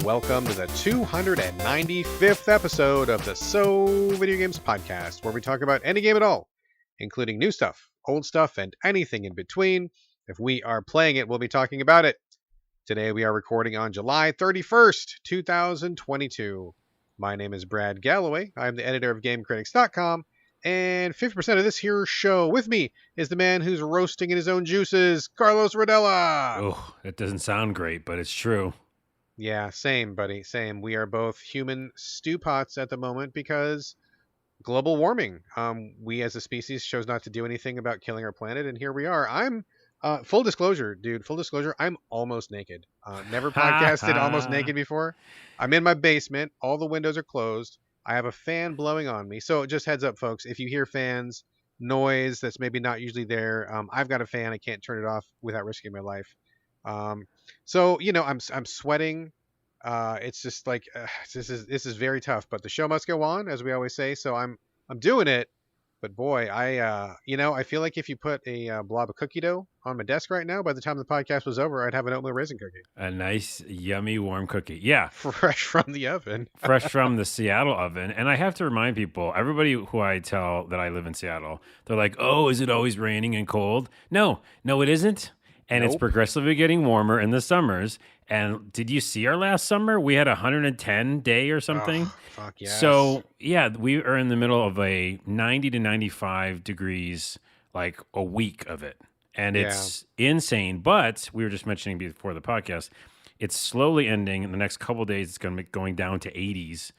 welcome to the 295th episode of the Video Games podcast, where we talk about any game at all, including new stuff, old stuff, and anything in between. If we are playing it, we'll be talking about it. Today we are recording on July 31st, 2022. My name is Brad Galloway. I'm the editor of GameCritics.com, and 50% of this here show with me is the man who's roasting in his own juices, Carlos Rodella. Oh, that doesn't sound great, but it's true. Yeah, same, buddy, same. We are both human stew pots at the moment because global warming. We as a species chose not to do anything about killing our planet, and here we are. I'm full disclosure, dude. Full disclosure. I'm almost naked. Never podcasted almost naked before. I'm in my basement. All the windows are closed. I have a fan blowing on me. So just heads up, folks. If you hear fans noise that's maybe not usually there, I've got a fan. I can't turn it off without risking my life. So I'm sweating. It's just like this is very tough, but the show must go on, as we always say. So I'm doing it. But boy, I feel like if you put a blob of cookie dough on my desk right now, by the time the podcast was over, I'd have an oatmeal raisin cookie. A nice, yummy, warm cookie. Yeah. Fresh from the oven. Fresh from the Seattle oven. And I have to remind people, everybody who I tell that I live in Seattle, they're like, oh, is it always raining and cold? No, it isn't. And It's progressively getting warmer in the summers. And did you see our last summer? We had 110 day or something. Oh, fuck yes. So, yeah, we are in the middle of a 90 to 95 degrees, like a week of it. And it's insane. But we were just mentioning before the podcast, it's slowly ending. In the next couple of days, it's going to be going down to 80s.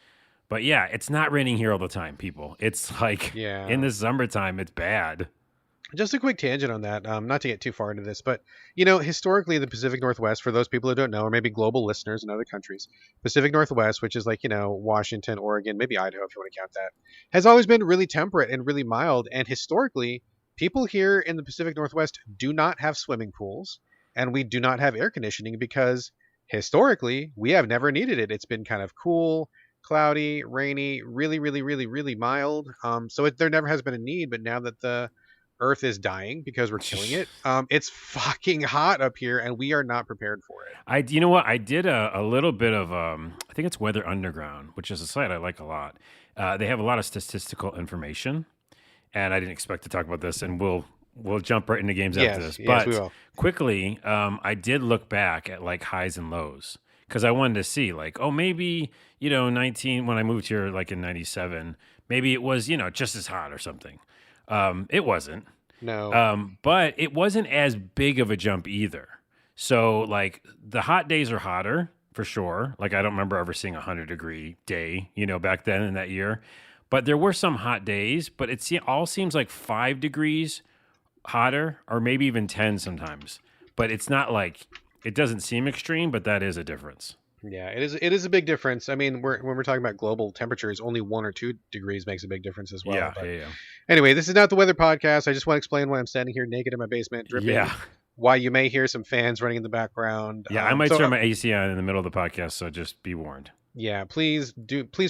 But yeah, it's not raining here all the time, people. It's like in the summertime, it's bad. Just a quick tangent on that, not to get too far into this, but, historically the Pacific Northwest, for those people who don't know, or maybe global listeners in other countries, Pacific Northwest, which is like, Washington, Oregon, maybe Idaho if you want to count that, has always been really temperate and really mild. And historically, people here in the Pacific Northwest do not have swimming pools, and we do not have air conditioning because historically we have never needed it. It's been kind of cool, cloudy, rainy, really, really, really, really mild. So there never has been a need, but now that the Earth is dying because we're killing it. It's fucking hot up here, and we are not prepared for it. You know what? I did a little bit of, I think it's Weather Underground, which is a site I like a lot. They have a lot of statistical information, and I didn't expect to talk about this, and we'll jump right into games after this. Yes, but we will. Quickly, I did look back at like highs and lows because I wanted to see like, oh, maybe, 19, when I moved here like in 97, maybe it was, just as hot or something. It wasn't. No. But it wasn't as big of a jump either. So, like, the hot days are hotter, for sure. Like, I don't remember ever seeing a 100-degree day, back then in that year. But there were some hot days, but it all seems like 5 degrees hotter, or maybe even 10 sometimes. But it's not like, it doesn't seem extreme, but that is a difference. Yeah, it is a big difference. I mean, when we're talking about global temperatures, only 1 or 2 degrees makes a big difference as well. Yeah. Anyway, this is not the weather podcast. I just want to explain why I'm standing here naked in my basement, dripping. Yeah. Why you may hear some fans running in the background. Yeah, I might turn my AC on in the middle of the podcast, so just be warned. Yeah, please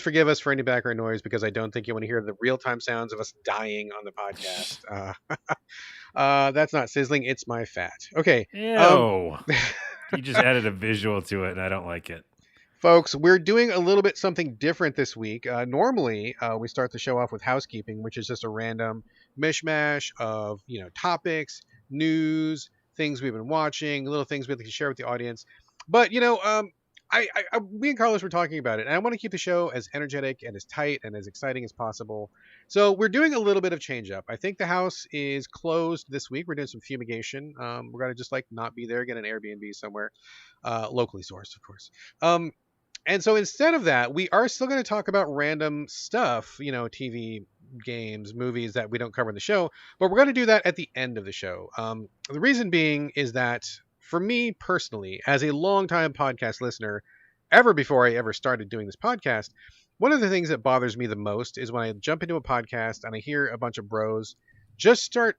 forgive us for any background noise because I don't think you want to hear the real-time sounds of us dying on the podcast. That's not sizzling, it's my fat. Okay. Ew. You just added a visual to it, and I don't like it. Folks, we're doing a little bit something different this week. Normally, we start the show off with housekeeping, which is just a random mishmash of, topics, news, things we've been watching, little things we'd like to share with the audience. But, me and Carlos were talking about it, and I want to keep the show as energetic and as tight and as exciting as possible. So we're doing a little bit of change up. I think the house is closed this week. We're doing some fumigation. We're going to just not be there, get an Airbnb somewhere, locally sourced, of course. And so instead of that, we are still going to talk about random stuff, TV, games, movies that we don't cover in the show, but we're going to do that at the end of the show. The reason being is that for me personally, as a longtime podcast listener, ever before I ever started doing this podcast, one of the things that bothers me the most is when I jump into a podcast and I hear a bunch of bros just start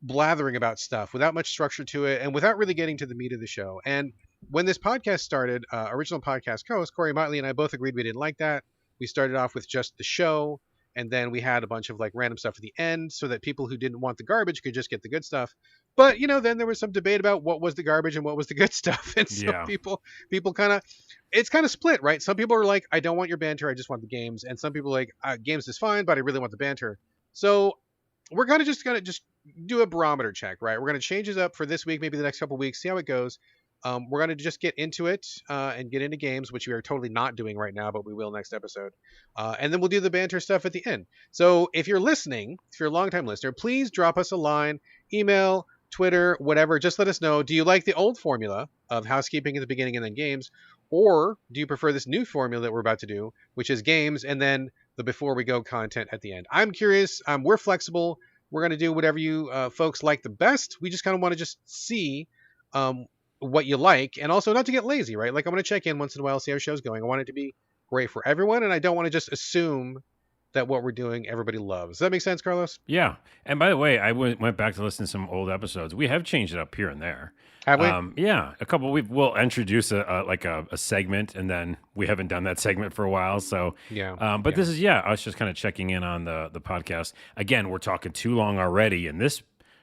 blathering about stuff without much structure to it and without really getting to the meat of the show. And when this podcast started, original podcast co-host Corey Motley and I both agreed we didn't like that. We started off with just the show. and then we had a bunch of like random stuff at the end so that people who didn't want the garbage could just get the good stuff. But then there was some debate about what was the garbage and what was the good stuff, and so Yeah. people kind of, it's kind of split, right? Some people are like, I don't want your banter, I just want the games, and some people are like, games is fine, but I really want the banter. So we're kind of just gonna just do a barometer check, right? We're gonna change it up for this week, maybe the next couple weeks, see how it goes. We're gonna just get into it and get into games, which we are totally not doing right now, but we will next episode. And then we'll do the banter stuff at the end. So if you're listening, if you're a longtime listener, please drop us a line, email, Twitter, whatever. Just let us know. Do you like the old formula of housekeeping at the beginning and then games, or do you prefer this new formula that we're about to do, which is games and then the before we go content at the end? I'm curious. We're flexible. We're going to do whatever you folks like the best. We just kind of want to just see what you like, and also not to get lazy, right? Like, I want to check in once in a while, see how the show's going. I want it to be great for everyone, and I don't want to just assume that what we're doing everybody loves. Does that make sense, Carlos? Yeah. And by the way, I went back to listen to some old episodes. We have changed it up here and there. Have we? Yeah, a couple. We'll introduce a segment, and then we haven't done that segment for a while. So Yeah. but this is I was just kind of checking in on the podcast. Again, we're talking too long already in this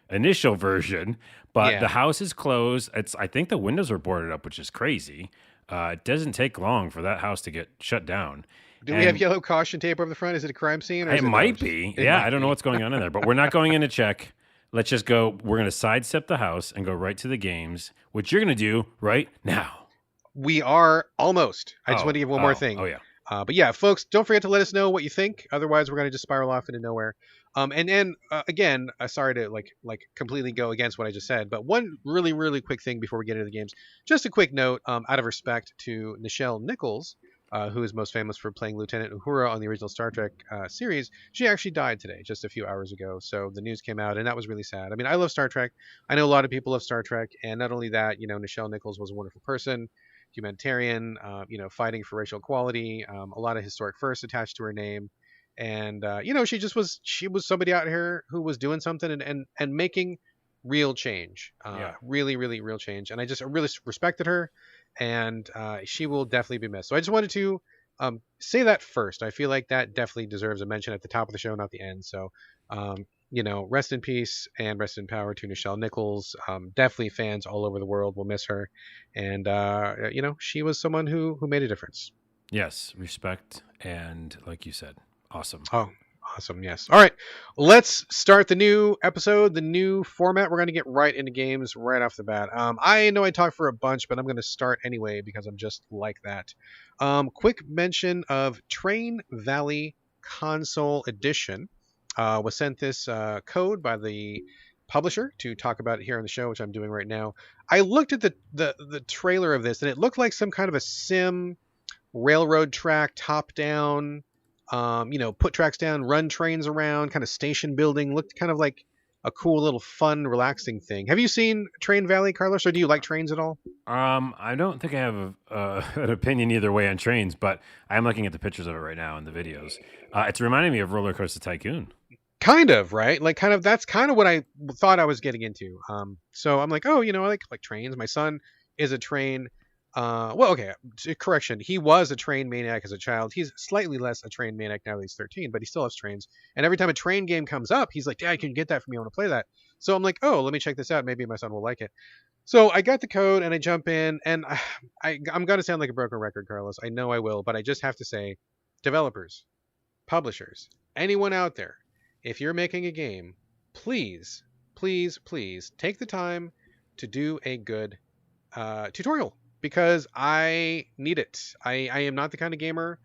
initial version, but the house is closed. I think the windows are boarded up, which is crazy. It doesn't take long for that house to get shut down. Do we have yellow caution tape over the front? Is it a crime scene? Or it might be. I don't know what's going on in there, but we're not going in to check. Let's just go. We're going to sidestep the house and go right to the games, which you're going to do right now. We are almost. I just want to give one more thing. Oh, yeah. But yeah, folks, don't forget to let us know what you think. Otherwise, we're going to just spiral off into nowhere. And again, sorry to like completely go against what I just said, but one really, really quick thing before we get into the games. Just a quick note, out of respect to Nichelle Nichols, who is most famous for playing Lieutenant Uhura on the original Star Trek series. She actually died today, just a few hours ago. So the news came out, and that was really sad. I mean, I love Star Trek. I know a lot of people love Star Trek, and not only that, Nichelle Nichols was a wonderful person, humanitarian, fighting for racial equality, a lot of historic firsts attached to her name. And she was somebody out here who was doing something and making real change, really, really real change. And I just really respected her, and she will definitely be missed. So I just wanted to say that first. I feel like that definitely deserves a mention at the top of the show, not the end. So, rest in peace and rest in power to Nichelle Nichols. Definitely fans all over the world will miss her. And, she was someone who made a difference. Yes, respect. And like you said, awesome. Oh, awesome. Yes. All right. Let's start the new episode, the new format. We're going to get right into games right off the bat. I know I talked for a bunch, but I'm going to start anyway because I'm just like that. Quick mention of Train Valley Console Edition. Was sent this code by the publisher to talk about it here on the show, which I'm doing right now. I looked at the trailer of this, and it looked like some kind of a sim railroad track, top down, put tracks down, run trains around, kind of station building. Looked kind of like a cool little fun, relaxing thing. Have you seen Train Valley, Carlos, or do you like trains at all? I don't think I have an opinion either way on trains, but I'm looking at the pictures of it right now and the videos. It's reminding me of Roller Coaster Tycoon. Kind of, right? Like, kind of. That's kind of what I thought I was getting into. So I'm like, oh, I like trains. My son is a train. Correction. He was a train maniac as a child. He's slightly less a train maniac now that he's 13, but he still loves trains. And every time a train game comes up, he's like, Dad, can you get that for me? I want to play that. So I'm like, oh, let me check this out. Maybe my son will like it. So I got the code and I jump in, and I'm going to sound like a broken record, Carlos. I know I will, but I just have to say, developers, publishers, anyone out there, if you're making a game, please, please, please take the time to do a good tutorial, because I need it. I am not the kind of gamer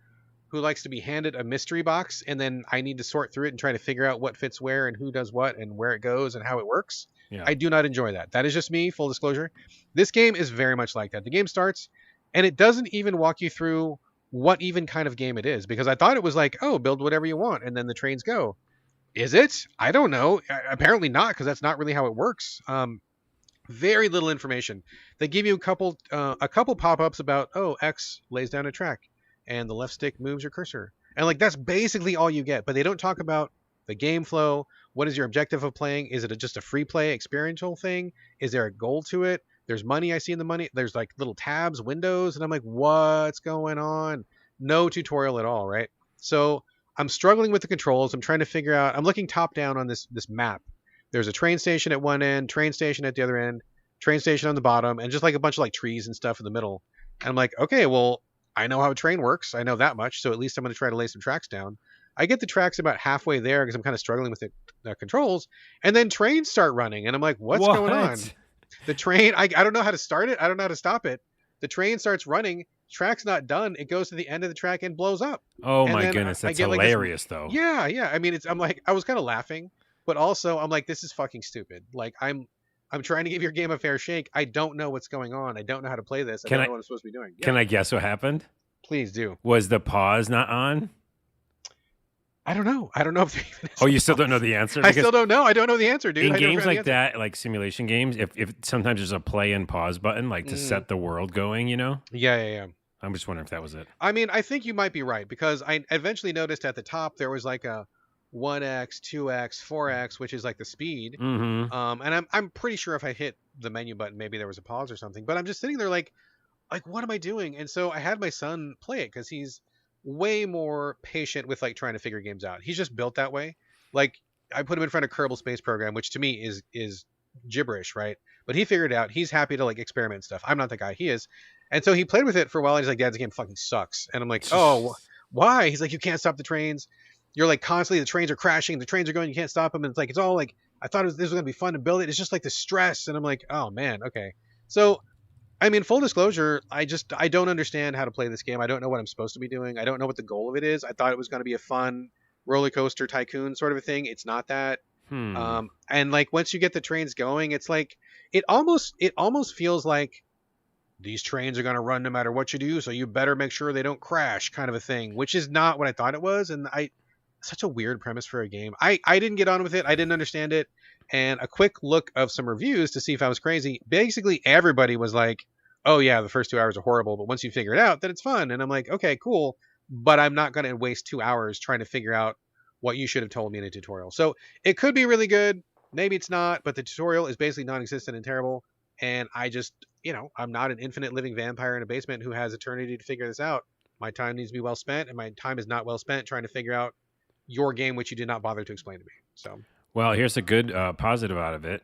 who likes to be handed a mystery box and then I need to sort through it and try to figure out what fits where and who does what and where it goes and how it works. Yeah. I do not enjoy that. That is just me, full disclosure. This game is very much like that. The game starts and it doesn't even walk you through what even kind of game it is, because I thought it was like, oh, build whatever you want and then the trains go. Is it? I don't know. Apparently not, because that's not really how it works. Very little information. They give you a couple pop-ups about, oh, X lays down a track and the left stick moves your cursor. And like, that's basically all you get, but they don't talk about the game flow. What is your objective of playing? Is it just a free play experiential thing? Is there a goal to it? There's money. I see in the money. There's like little tabs, windows, and I'm like, what's going on? No tutorial at all, right? So I'm struggling with the controls. I'm trying to figure out. I'm looking top down on this map. There's a train station at one end, train station at the other end, train station on the bottom, and just like a bunch of like trees and stuff in the middle. And I'm like, okay, well, I know how a train works. I know that much. So at least I'm going to try to lay some tracks down. I get the tracks about halfway there because I'm kind of struggling with the controls, and then trains start running, and I'm like, what's going on? The train, I don't know how to start it. I don't know how to stop it. The train starts running. Track's not done. It goes to the end of the track and blows up. Oh and my goodness, that's hilarious though. Yeah, yeah. I mean, I'm like, I was kind of laughing, but also I'm like, this is fucking stupid. Like I'm trying to give your game a fair shake. I don't know what's going on. I don't know how to play this. I don't know what I'm supposed to be doing. Yeah. Can I guess what happened? Please do. Was the pause not on? I don't know. I don't know if there even is. Oh, you still don't know the answer? I still don't know. I don't know the answer, dude. In games like that, like simulation games, if sometimes there's a play and pause button, like to set the world going, you know? Yeah. I'm just wondering if that was it. I mean, I think you might be right because I eventually noticed at the top there was like a 1x, 2x, 4x, which is like the speed. Mm-hmm. And I'm pretty sure if I hit the menu button, maybe there was a pause or something. But I'm just sitting there like what am I doing? And so I had my son play it because he's way more patient with like trying to figure games out. He's just built that way. Like I put him in front of Kerbal Space Program, which to me is gibberish, right? But he figured it out. He's happy to like experiment and stuff. I'm not the guy. He is. And so he played with it for a while. And he's like, Dad, this game fucking sucks. And I'm like, oh, why? He's like, you can't stop the trains. You're like constantly the trains are crashing. The trains are going. You can't stop them. And it's like, it's all like, I thought this was going to be fun to build it. It's just like the stress. And I'm like, oh man. Okay. So, I mean, full disclosure, I don't understand how to play this game. I don't know what I'm supposed to be doing. I don't know what the goal of it is. I thought it was going to be a fun roller coaster tycoon sort of a thing. It's not that. And like once you get the trains going, it's like it almost feels like these trains are going to run no matter what you do, so you better make sure they don't crash, kind of a thing, which is not what I thought it was. And such a weird premise for a game. I didn't get on with it. I didn't understand it. And a quick look of some reviews to see if I was crazy. Basically, everybody was like, oh yeah, the first 2 hours are horrible, but once you figure it out, then it's fun. And I'm like, okay, cool. But I'm not going to waste 2 hours trying to figure out what you should have told me in a tutorial. So it could be really good. Maybe it's not, but the tutorial is basically non-existent and terrible. And I just, I'm not an infinite living vampire in a basement who has eternity to figure this out. My time needs to be well spent, and my time is not well spent trying to figure out your game, which you did not bother to explain to me. So, well, here's a good positive out of it.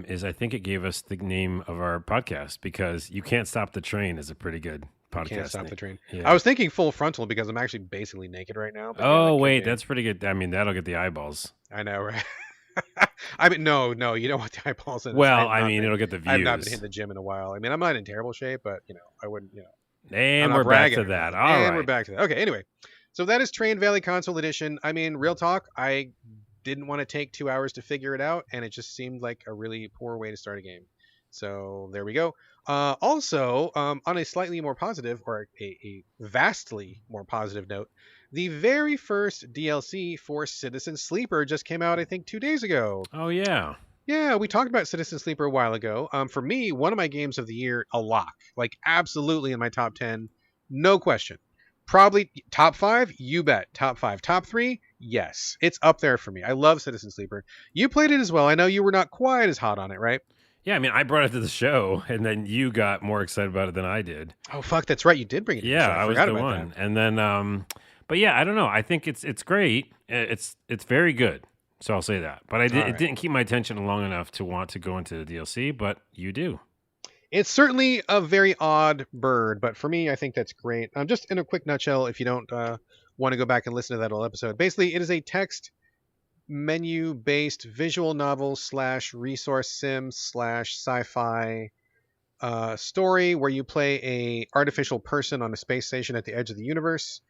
Is I think it gave us the name of our podcast because You Can't Stop the Train is a pretty good podcast. Can't Stop the Train. Yeah. I was thinking Full Frontal because I'm actually basically naked right now. But oh, wait, that's pretty good. I mean, that'll get the eyeballs. I know, right? I mean, no, you don't want the eyeballs in. Well, it'll get the views. I've not been in the gym in a while. I mean, I'm not in terrible shape, but I wouldn't, And we're back to that. All right. We're back to that. Okay, anyway. So that is Train Valley Console Edition. I mean, real talk, I didn't want to take 2 hours to figure it out, and it just seemed like a really poor way to start a game. So there we go. Also, on a slightly more positive, or a vastly more positive note, the very first DLC for Citizen Sleeper just came out, I think, 2 days ago. Oh, yeah. Yeah, we talked about Citizen Sleeper a while ago. For me, one of my games of the year, a lock. Like, absolutely in my top 10. No question. Probably top 5, you bet. Top 5. Top 3, yes. It's up there for me. I love Citizen Sleeper. You played it as well. I know you were not quite as hot on it, right? Yeah, I mean, I brought it to the show, and then you got more excited about it than I did. Oh, fuck, that's right. You did bring it to the show. I was the one. That. And then, but yeah, I don't know. I think it's great. It's very good. So I'll say that. But it didn't keep my attention long enough to want to go into the DLC, but you do. It's certainly a very odd bird, but for me, I think that's great. Just in a quick nutshell, if you don't want to go back and listen to that whole episode, basically it is a text menu-based visual novel / resource sim / sci-fi story where you play a artificial person on a space station at the edge of the universe.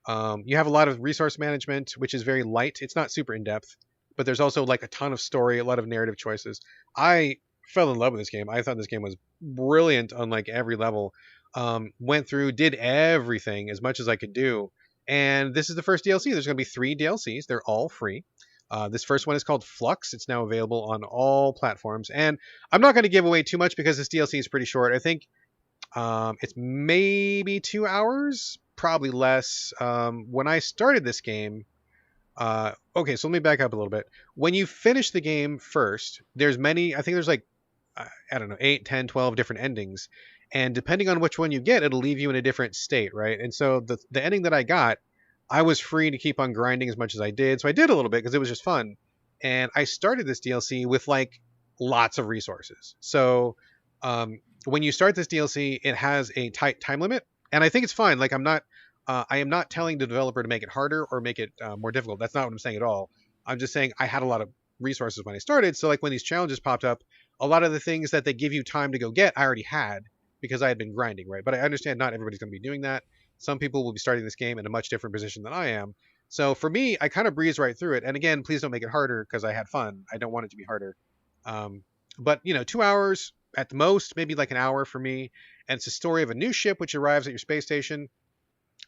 You have a lot of resource management, which is very light. It's not super in-depth, but there's also like a ton of story, a lot of narrative choices. I fell in love with this game. I thought this game was brilliant on like every level. Went through, did everything as much as I could do. And this is the first DLC. There's going to be 3 DLCs. They're all free. This first one is called Flux. It's now available on all platforms. And I'm not going to give away too much because this DLC is pretty short. I think it's maybe 2 hours, probably less. When I started this game, okay, so let me back up a little bit. When you finish the game first, there's many, I think there's like, I don't know, 8, 10, 12 different endings. And depending on which one you get, it'll leave you in a different state, right? And so the ending that I got I was free to keep on grinding as much as I did. So I did a little bit because it was just fun. And I started this DLC with like lots of resources. So when you start this DLC, it has a tight time limit. And I think it's fine. Like I am not telling the developer to make it harder or make it more difficult. That's not what I'm saying at all. I'm just saying I had a lot of resources when I started. So like when these challenges popped up, a lot of the things that they give you time to go get, I already had because I had been grinding, right? But I understand not everybody's going to be doing that. Some people will be starting this game in a much different position than I am. So for me, I kind of breezed right through it. And again, please don't make it harder because I had fun. I don't want it to be harder. Um, but 2 hours at the most, maybe like an hour for me. And it's a story of a new ship which arrives at your space station.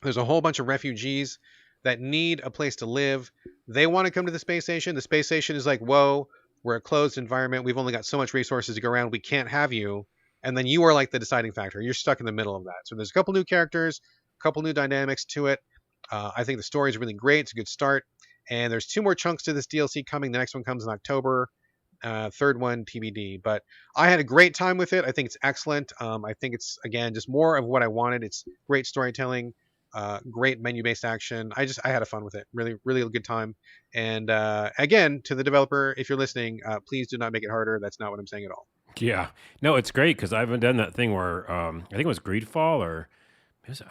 There's a whole bunch of refugees that need a place to live. They want to come to the space station. The space station is like, whoa, we're a closed environment. We've only got so much resources to go around. We can't have you. And then you are like the deciding factor. You're stuck in the middle of that. So there's a couple new characters, a couple new dynamics to it. I think the story is really great. It's a good start. And there's 2 more chunks to this DLC coming. The next one comes in October. Third one TBD. But I had a great time with it. I think it's excellent. I think it's, again, just more of what I wanted. It's great storytelling. Great menu-based action. I had a fun with it. Really, really a good time. And again, to the developer, if you're listening, please do not make it harder. That's not what I'm saying at all. Yeah. No, it's great because I haven't done that thing where I think it was Greedfall or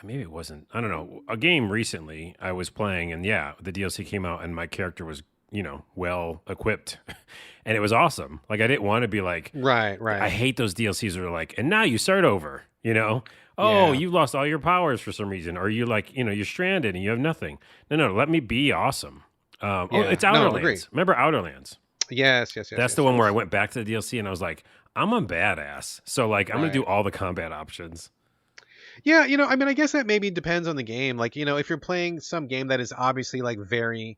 maybe it wasn't. I don't know. A game recently I was playing and yeah, the DLC came out and my character was, well equipped and it was awesome. Like I didn't want to be like, Right. I hate those DLCs that are like, and now you start over, Oh, Yeah. you lost all your powers for some reason. Or you like, you're stranded and you have nothing. No, let me be awesome. It's No, Outerlands. agree. Remember Outerlands? Yes. That's the one where I went back to the DLC and I was like, I'm a badass. So like, I'm going to do all the combat options. Yeah, I mean, I guess that maybe depends on the game. Like, if you're playing some game that is obviously like very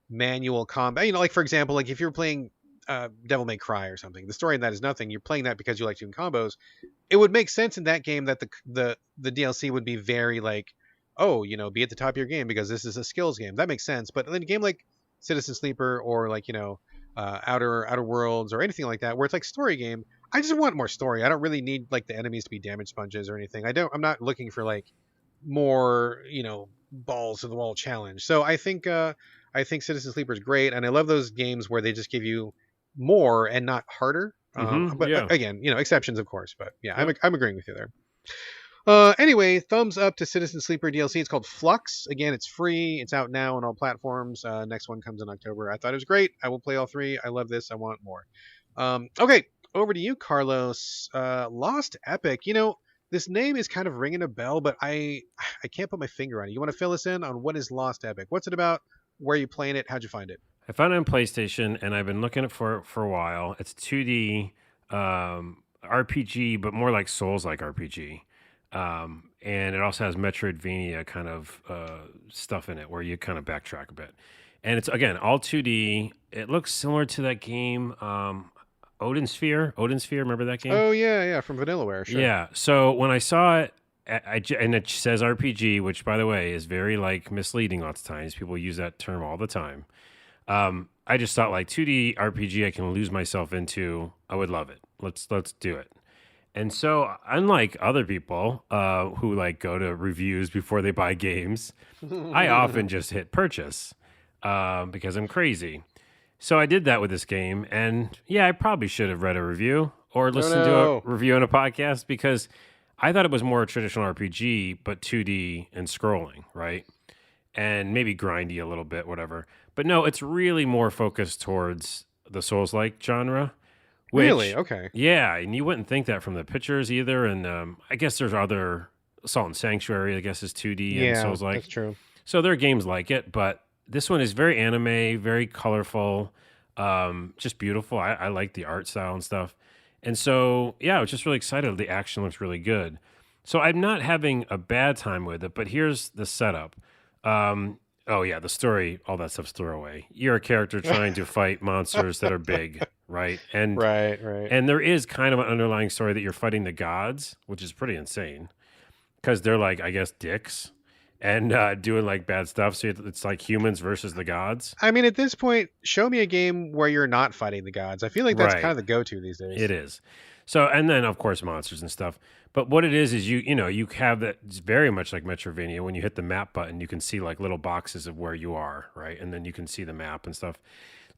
manual combat, like for example, like if you're playing Devil May Cry or something, the story in that is nothing. You're playing that because you like doing combos. It would make sense in that game that the DLC would be very like, oh, be at the top of your game because this is a skills game. That makes sense. But in a game like Citizen Sleeper or like Outer Worlds or anything like that, where it's like story game, I just want more story. I don't really need like the enemies to be damage sponges or anything. I'm not looking for like more balls to the wall challenge. So I think Citizen Sleeper is great, and I love those games where they just give you more and not harder. But Yeah. again, exceptions of course. But yeah, Yep. I'm agreeing with you there. Anyway, thumbs up to Citizen Sleeper DLC. It's called Flux. Again, it's free. It's out now on all platforms. Next one comes in October. I thought it was great. I will play all 3. I love this. I want more. Okay, over to you, Carlos. Lost Epic. This name is kind of ringing a bell, but I can't put my finger on it. You want to fill us in on what is Lost Epic? What's it about? Where are you playing it? How'd you find it? I found it on PlayStation and I've been looking at it for a while. It's 2D RPG, but more like Souls-like RPG. And it also has Metroidvania kind of stuff in it where you kind of backtrack a bit. And it's, again, all 2D. It looks similar to that game, Odin Sphere. Remember that game? Oh, yeah, from Vanillaware, sure. Yeah. So when I saw it, and it says RPG, which, by the way, is very like misleading lots of times. People use that term all the time. I just thought like 2D RPG I can lose myself into. I would love it. Let's do it. And so, unlike other people who like go to reviews before they buy games, I often just hit purchase because I'm crazy. So I did that with this game, and yeah, I probably should have read a review or listened to a review on a podcast because I thought it was more a traditional RPG, but 2D and scrolling, right? And maybe grindy a little bit, whatever. But no, it's really more focused towards the Souls-like genre. Really? Okay. Yeah, and you wouldn't think that from the pictures either. And I guess there's other Salt and Sanctuary, I guess, is 2D and Souls-like. That's true. So there are games like it, but this one is very anime, very colorful, just beautiful. I like the art style and stuff. And so, yeah, I was just really excited. The action looks really good. So I'm not having a bad time with it, but here's the setup. The story, all that stuff's throwaway. You're a character trying to fight monsters that are big, right? And Right. and there is kind of an underlying story that you're fighting the gods, which is pretty insane because they're like, I guess, dicks. and doing like bad stuff. So it's like humans versus the gods. I mean, at this point, show me a game where you're not fighting the gods. I feel like that's kind Right. of the go-to these days. It is. So, and then of course monsters and stuff. But what it is you have that. It's very much like Metrovania. When you hit the map button, you can see like little boxes of where you are, right? And then you can see the map and stuff,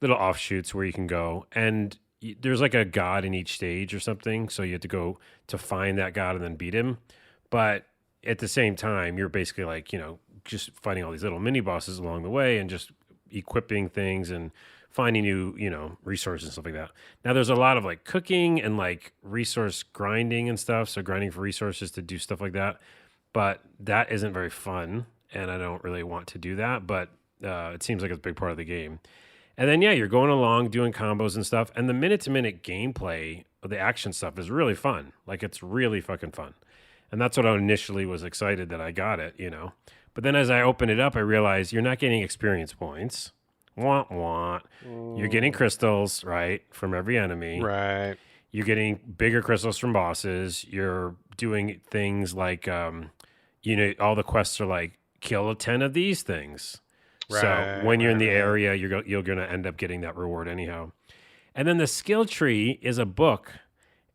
little offshoots where you can go. And there's like a god in each stage or something. So you have to go to find that god and then beat him. But at the same time, you're basically like, just fighting all these little mini bosses along the way and just equipping things and finding new, resources and stuff like that. Now there's a lot of like cooking and like resource grinding and stuff. So grinding for resources to do stuff like that. But that isn't very fun. And I don't really want to do that. But it seems like it's a big part of the game. And then, yeah, you're going along doing combos and stuff. And the minute to minute gameplay of the action stuff is really fun. Like it's really fucking fun. And that's what I initially was excited that I got it, But then as I open it up, I realized you're not getting experience points. Want. You're getting crystals, right, from every enemy. Right. You're getting bigger crystals from bosses. You're doing things like, all the quests are like, kill 10 of these things. Right, so when you're in the area, you're going to end up getting that reward anyhow. And then the skill tree is a book,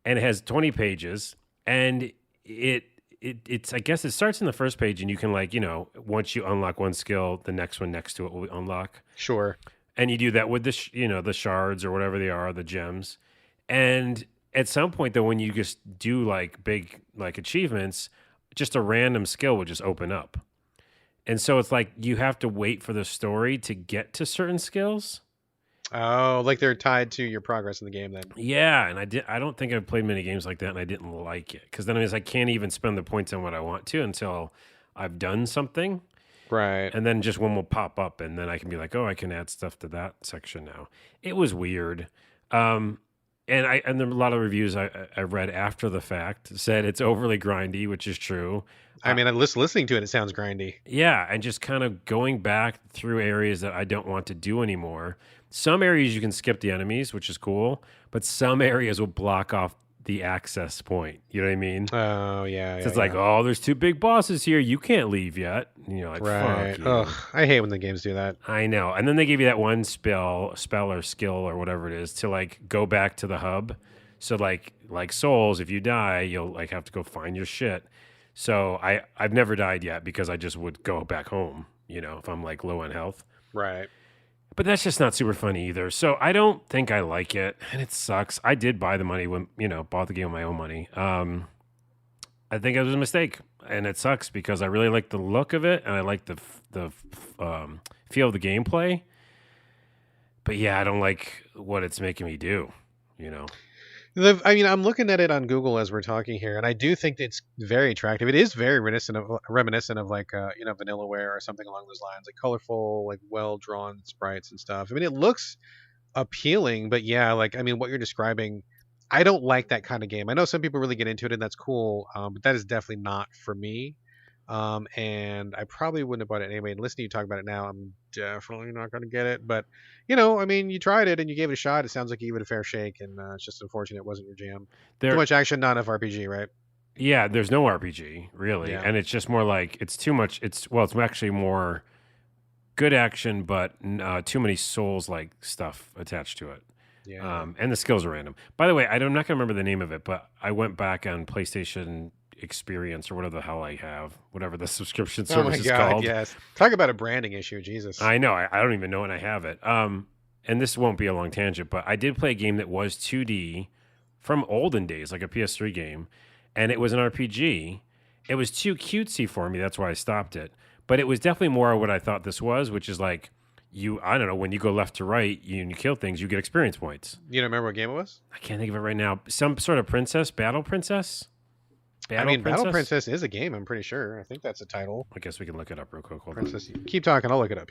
and it has 20 pages, and it's I guess it starts in the first page, and you can once you unlock one skill, the next one next to it will unlock. Sure. And you do that with the shards or whatever they are, the gems. And at some point though, when you just do like big like achievements, just a random skill would just open up. And so it's like you have to wait for the story to get to certain skills. Oh, like they're tied to your progress in the game then. Yeah, and I don't think I've played many games like that, and I didn't like it because then I can't even spend the points on what I want to until I've done something, right? And then just one will pop up, and then I can be like, oh, I can add stuff to that section now. It was weird, and there were a lot of reviews I read after the fact said it's overly grindy, which is true. I mean, listening to it, it sounds grindy. Yeah, and just kind of going back through areas that I don't want to do anymore. Some areas you can skip the enemies, which is cool, but some areas will block off the access point. You know what I mean? Oh, yeah. So it's like, oh, there's 2 big bosses here. You can't leave yet. Like, right. Fuck you. Ugh, I hate when the games do that. I know. And then they give you that one spell or skill or whatever it is to like go back to the hub. So like Souls, if you die, you'll like have to go find your shit. So I've never died yet because I just would go back home, if I'm like low on health. Right. But that's just not super fun either. So I don't think I like it, and it sucks. I did buy the money when, bought the game with my own money. I think it was a mistake, and it sucks because I really like the look of it, and I like the feel of the gameplay. But yeah, I don't like what it's making me do, I'm looking at it on Google as we're talking here, and I do think it's very attractive. It is very reminiscent of like Vanillaware or something along those lines, like colorful, like well drawn sprites and stuff. I mean, it looks appealing, but yeah, what you're describing, I don't like that kind of game. I know some people really get into it, and that's cool, but that is definitely not for me. And I probably wouldn't have bought it anyway. And listening to you talk about it now, I'm definitely not going to get it. But, you tried it and you gave it a shot. It sounds like you gave it a fair shake. And it's just unfortunate it wasn't your jam. Too much action, not enough RPG, right? Yeah, there's no RPG, really. Yeah. And it's just more like it's too much. It's actually more good action, but too many Souls-like stuff attached to it. Yeah. And the skills are random. By the way, I'm not going to remember the name of it, but I went back on PlayStation Experience or whatever the hell I have, whatever the subscription service is called. Yes. Talk about a branding issue, Jesus. I know. I don't even know when I have it. And this won't be a long tangent, but I did play a game that was 2D from olden days, like a PS3 game, and it was an RPG. It was too cutesy for me. That's why I stopped it. But it was definitely more what I thought this was, which is like I don't know, when you go left to right and you kill things, you get experience points. You don't remember what game it was? I can't think of it right now. Some sort of battle princess. Battle Princess is a game, I'm pretty sure. I think that's a title. I guess we can look it up real quick. Princess. Keep talking, I'll look it up.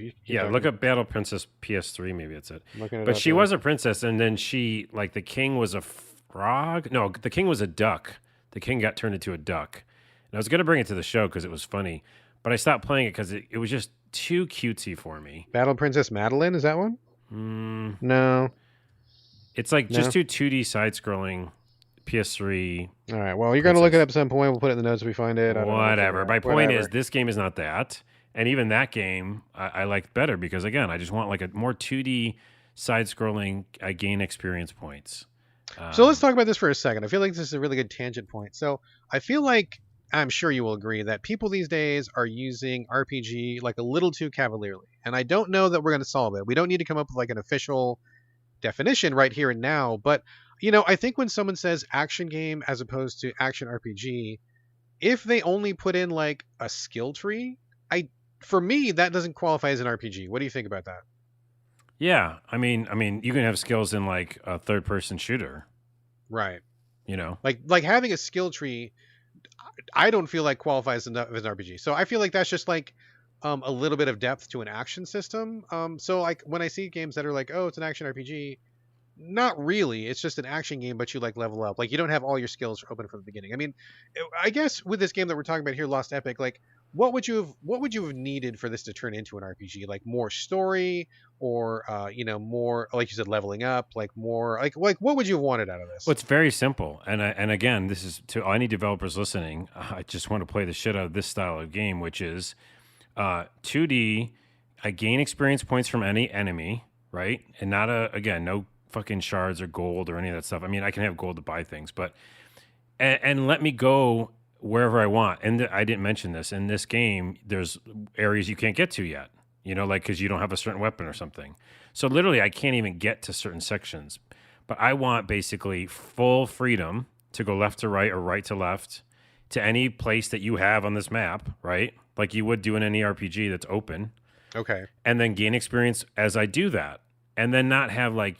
Look up Battle Princess PS3, maybe it's it. But she was a princess, and then she, like, the king was a frog? No, the king was a duck. The king got turned into a duck. And I was going to bring it to the show because it was funny, but I stopped playing it because it was just too cutesy for me. Battle Princess Madeline, is that one? No. It's like just too 2D side-scrolling. PS3. All right. Well, you're going to look it up at some point. We'll put it in the notes if we find it. Whatever. My point is, this game is not that. And even that game I liked better because, again, I just want like a more 2D side-scrolling. I gain experience points. So let's Um, talk about this for a second. I feel like this is a really good tangent point. So I feel like I'm sure you will agree that people these days are using RPG like a little too cavalierly. And I don't know that we're going to solve it. We don't need to come up with like an official definition right here and now. But, I think when someone says action game as opposed to action RPG, if they only put in like a skill tree, for me, that doesn't qualify as an RPG. What do you think about that? yeah, I mean, you can have skills in like a third-person shooter. Right. You know, Like having a skill tree I don't feel like qualifies enough as an RPG. So I feel like that's just like a little bit of depth to an action system. So like when I see games that are like, oh, it's an action RPG, not really. It's just an action game, but you like level up. Like you don't have all your skills open from the beginning. I mean, I guess with this game that we're talking about here, Lost Epic, like what would you have needed for this to turn into an RPG? Like more story, or more like you said, leveling up, like more like what would you have wanted out of well, this? it's very simple, and again, this is to any developers listening. I just want to play the shit out of this style of game, which is 2D. I gain experience points from any enemy, right? And not again, no fucking shards or gold or any of that stuff. I mean, I can have gold to buy things, but and let me go wherever I want. And I didn't mention this in this game. There's areas you can't get to yet. Like because you don't have a certain weapon or something. So literally, I can't even get to certain sections. But I want basically full freedom to go left to right or right to left to any place that you have on this map, right? Like you would do in any RPG that's open, Okay. and then gain experience as I do that. And then not have like,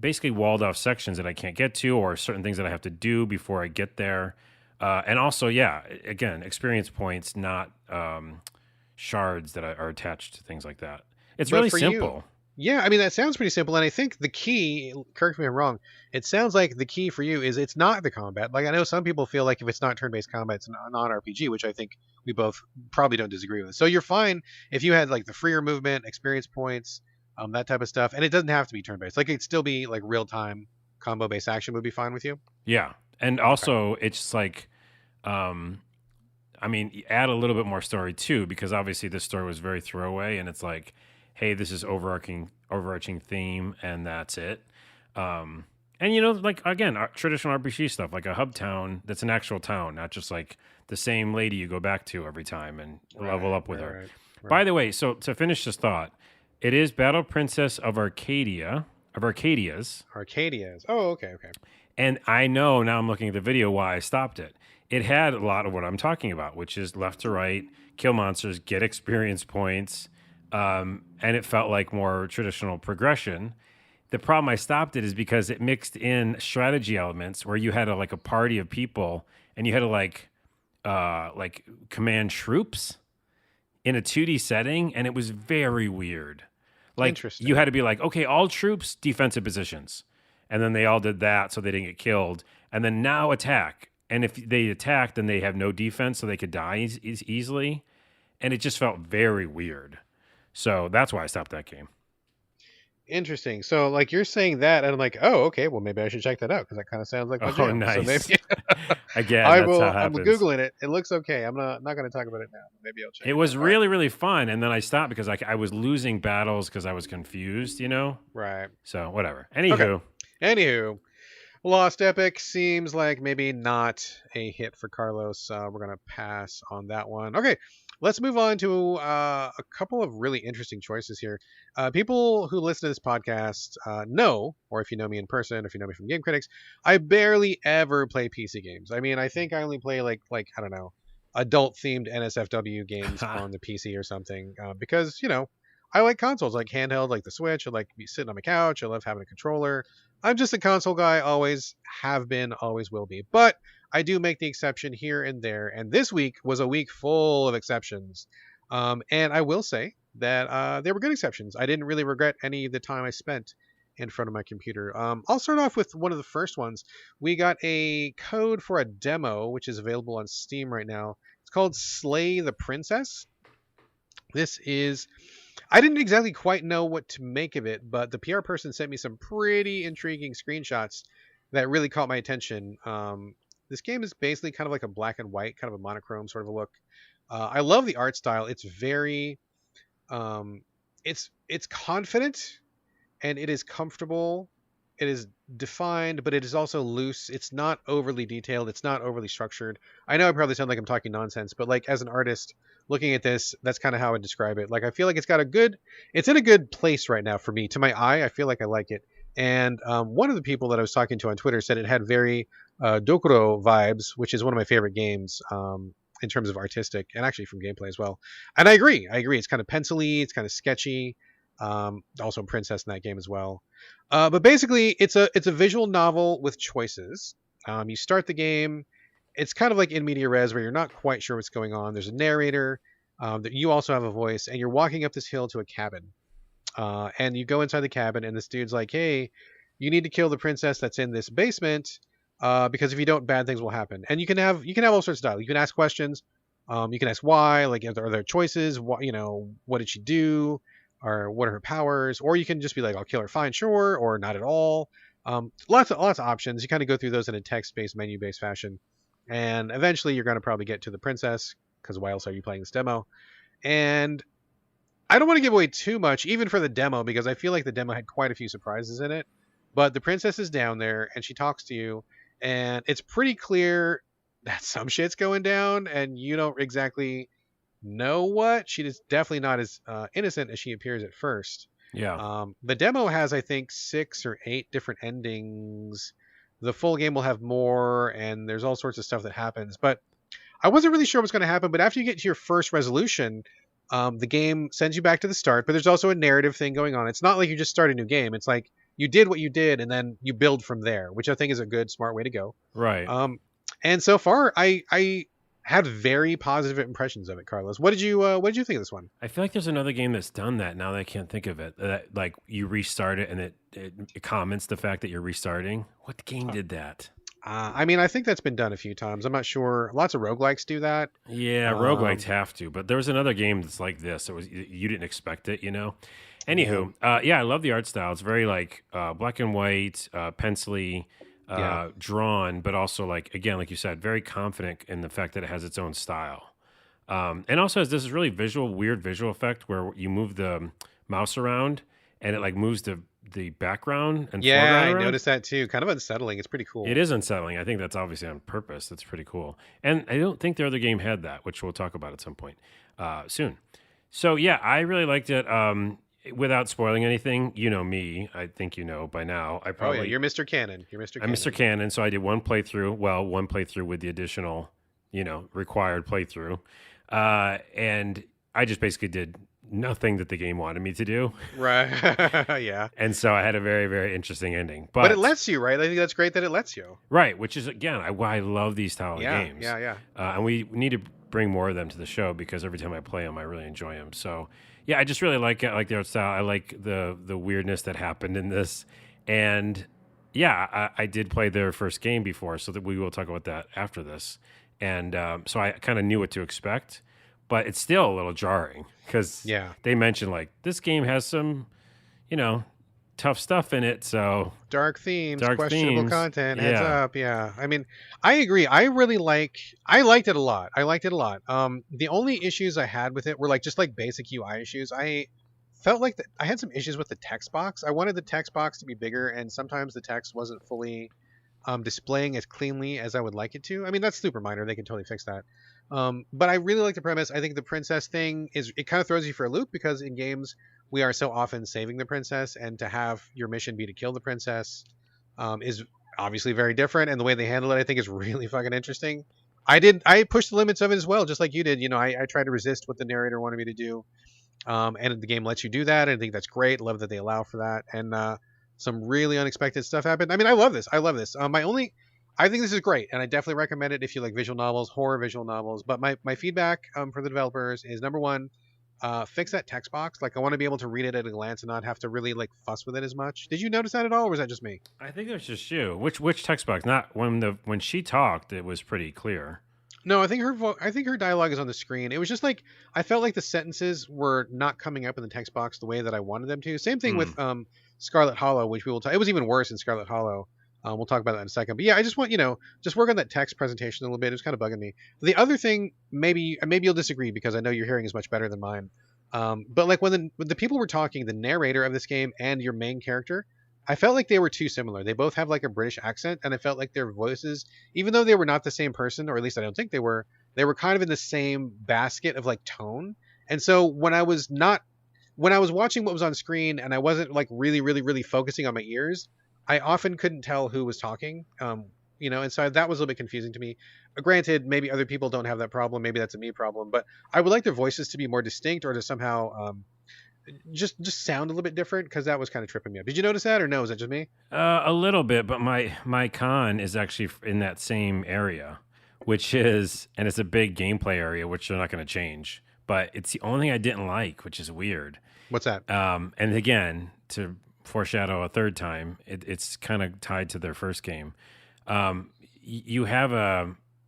basically walled off sections that I can't get to or certain things that I have to do before I get there. And also, yeah, again, experience points, not shards that are attached to things like that. It's But really for you, simple. yeah, I mean that sounds pretty simple, and I think the key. Correct me if I'm wrong. It sounds like the key for you is it's not the combat. Like I know some people feel like if it's not turn-based combat, it's a non-RPG, which I think we both probably don't disagree with. So you're fine if you had like the freer movement, experience points, that type of stuff, and it doesn't have to be turn-based. Like it'd still be like real-time combo-based action would be fine with you. Yeah. And Okay. also, it's like, um, I mean, add a little bit more story too, because obviously this story was very throwaway, and it's like, hey, this is overarching theme, and that's it. And like again, traditional RPG stuff, like a hub town that's an actual town, not just like the same lady you go back to every time and level Right. up with Right. her. Right. By Right. the way, so to finish this thought, it is Battle Princess of Arcadia's. Arcadias. Oh, okay. Okay. And I know now I'm looking at the video why I stopped it. It had a lot of what I'm talking about, which is left to right, kill monsters, get experience points, and it felt like more traditional progression. The problem I stopped it is because it mixed in strategy elements where you had like a party of people and you had to like command troops in a 2D setting, and it was very weird. Like you Interesting. had to be like, okay, all troops defensive positions, and then they all did that so they didn't get killed, and then now attack. And if they attack, then they have no defense, so they could die easily. And it just felt very weird. So that's why I stopped that game. Interesting. So, like, you're saying that, and I'm like, oh, okay. Well, maybe I should check that out because that kind of sounds like my Oh, jam. So maybe nice. Again, I that's how will. it I'm happens. googling it. It looks okay. I'm not going to talk about it now. Maybe I'll check It it out. was All right. really, really fun, and then I stopped because I was losing battles because I was confused. Right. So whatever. Okay. Anywho, Anywho, Lost Epic seems like maybe not a hit for Carlos. We're gonna pass on that one. Okay, let's move on to a couple of really interesting choices here. People who listen to this podcast know, or if you know me in person, if you know me from Game Critics, I barely ever play PC games. I mean, I think I only play like I don't know, adult themed NSFW games on the PC or something because I like consoles, like handheld, like the Switch. I like to be sitting on my couch. I love having a controller. I'm just a console guy, always have been, always will be. But I do make the exception here and there. And this week was a week full of exceptions. And I will say that they were good exceptions. I didn't really regret any of the time I spent in front of my computer. I'll start off with one of the first ones. We got a code for a demo, which is available on Steam right now. It's called Slay the Princess. This is I didn't exactly quite know what to make of it, but the PR person sent me some pretty intriguing screenshots that really caught my attention. This game is basically kind of like a black and white, kind of a monochrome sort of a look. I love the art style. It's very, um, it's confident and it is comfortable. It is defined, but it is also loose. It's not overly detailed. It's not overly structured. I know I probably sound like I'm talking nonsense, but like as an artist looking at this, that's kind of how I describe it. Like I feel like it's in a good place right now for me. To my eye, I feel like I like it. And one of the people that I was talking to on Twitter said it had very Dokuro vibes, which is one of my favorite games in terms of artistic and actually from gameplay as well. And I agree. I agree. It's kind of pencily. It's kind of sketchy. Also Princess in that game as well. But basically, it's a visual novel with choices. You start the game. It's kind of like in media res, where you're not quite sure what's going on. There's a narrator. That you also have a voice, and you're walking up this hill to a cabin. And you go inside the cabin, and this dude's like, "Hey, you need to kill the princess that's in this basement, because if you don't, bad things will happen." And you can have all sorts of dialogue. You can ask questions. You can ask why, like, are there choices? What what did she do? Or what are her powers? Or you can just be like, I'll kill her, fine, sure, or not at all. Lots of options. You kind of go through those in a text-based, menu-based fashion, and eventually you're going to probably get to the princess, because why else are you playing this demo? And I don't want to give away too much, even for the demo, because I feel like the demo had quite a few surprises in it. But the princess is down there, and she talks to you, and it's pretty clear that some shit's going down, and you don't exactly know what. She is definitely not as innocent as she appears at first. Yeah. The demo has, I think, 6 or 8 different endings. The full game will have more, and there's all sorts of stuff that happens. But I wasn't really sure what's going to happen. But after you get to your first resolution, the game sends you back to the start. But there's also a narrative thing going on. It's not like you just start a new game. It's like you did what you did, and then you build from there, which I think is a good, smart way to go. Right. And so far, I had very positive impressions of it. Carlos, what did you think of this one? I feel like there's another game that's done that. Now that I can't think of it, that like you restart it and it comments the fact that you're restarting. What game did that? I mean, I think that's been done a few times. I'm not sure. Lots of roguelikes do that. Yeah, roguelikes have to, but there was another game that's like this. It was you didn't expect it, Anywho, yeah, I love the art style. It's very like black and white, pencily. Drawn, but also like again, like you said, very confident in the fact that it has its own style, and also has this really weird visual effect where you move the mouse around and it like moves the background and foreground I around. noticed that too. Kind of unsettling. It's pretty cool. It is unsettling. I think that's obviously on purpose. That's pretty cool, and I don't think the other game had that, which we'll talk about at some point soon. So yeah, I really liked it. Without spoiling anything, you know me. I think you know by now. You're Mr. Cannon. You're Mr. Cannon. I'm Mr. Cannon, so I did one playthrough. Well, one playthrough with the additional, required playthrough, and I just basically did nothing that the game wanted me to do. Right. Yeah. And so I had a very, very interesting ending. But it lets you, right? I think that's great that it lets you. Right, which is again why I love these style of games. Yeah. And we need to bring more of them to the show because every time I play them, I really enjoy them. So. Yeah, I just really like it. I like the art style. I like the weirdness that happened in this. And yeah, I did play their first game before, so that we will talk about that after this. And so I kind of knew what to expect, but it's still a little jarring because they mentioned like this game has some, tough stuff in it. So dark themes, questionable content. Heads up. Yeah. I mean, I agree. I liked it a lot. The only issues I had with it were like just like basic UI issues. I felt like I had some issues with the text box. I wanted the text box to be bigger, and sometimes the text wasn't fully displaying as cleanly as I would like it to. I mean, that's super minor. They can totally fix that. But I really like the premise. I think the princess thing it kind of throws you for a loop because in games we are so often saving the princess, and to have your mission be to kill the princess is obviously very different. And the way they handle it, I think, is really fucking interesting. I pushed the limits of it as well, just like you did. I tried to resist what the narrator wanted me to do, and the game lets you do that. I think that's great. Love that they allow for that. And some really unexpected stuff happened. I mean, I love this. I think this is great, and I definitely recommend it if you like visual novels, horror visual novels. But my feedback for the developers is, number one, fix that text box. Like, I want to be able to read it at a glance and not have to really like fuss with it as much. Did you notice that at all, or was that just me? I think it was just you. Which text box? Not when she talked, it was pretty clear. No, I think her dialogue is on the screen. It was just like I felt like the sentences were not coming up in the text box the way that I wanted them to. Same thing with Scarlet Hollow, which we will talk. It was even worse in Scarlet Hollow. We'll talk about that in a second. But yeah, I just want just work on that text presentation a little bit. It's kind of bugging me. The other thing, maybe you'll disagree because I know your hearing is much better than mine. But like when the people were talking, the narrator of this game and your main character, I felt like they were too similar. They both have like a British accent, and I felt like their voices, even though they were not the same person, or at least I don't think they were kind of in the same basket of like tone. And so when I was watching what was on screen and I wasn't like really focusing on my ears, I often couldn't tell who was talking. And so that was a little bit confusing to me. Granted, maybe other people don't have that problem. Maybe that's a me problem. But I would like their voices to be more distinct or to somehow just sound a little bit different because that was kind of tripping me up. Did you notice that or no? Is that just me? A little bit, but my con is actually in that same area, which is, and it's a big gameplay area, which they're not going to change. But it's the only thing I didn't like, which is weird. What's that? And again, to foreshadow a third time, it's kind of tied to their first game. You have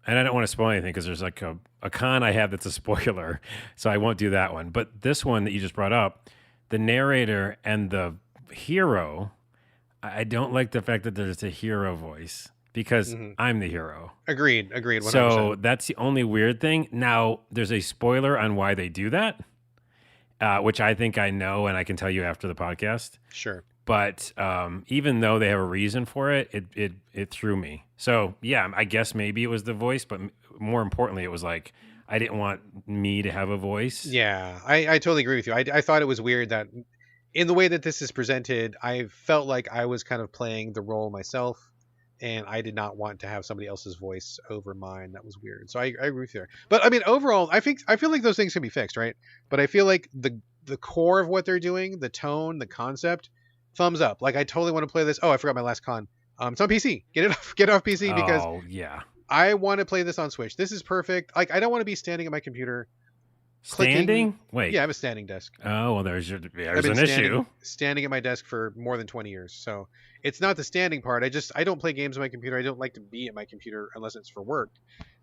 and I don't want to spoil anything because there's like a con I have that's a spoiler, so I won't do that one. But this one that you just brought up, the narrator and the hero, I don't like the fact that there's a hero voice because I'm the hero. Agreed. 100%. So that's the only weird thing. Now, there's a spoiler on why they do that, which I think I know and I can tell you after the podcast. Sure. But even though they have a reason for it, it threw me. So, yeah, I guess maybe it was the voice, but more importantly, it was like I didn't want me to have a voice. Yeah, I totally agree with you. I thought it was weird that in the way that this is presented, I felt like I was kind of playing the role myself, and I did not want to have somebody else's voice over mine. That was weird. So I agree with you there. But I mean, overall, I feel like those things can be fixed, right? But I feel like the core of what they're doing, the tone, the concept, thumbs up. Like I totally want to play this. Oh, I forgot my last con. It's on PC. Get it off PC because yeah, I want to play this on Switch. This is perfect. Like I don't want to be standing at my computer. Standing? Clicking. Wait. Yeah, I have a standing desk. Oh, well, there's an issue. Standing at my desk for more than 20 years. So it's not the standing part. I don't play games on my computer. I don't like to be at my computer unless it's for work.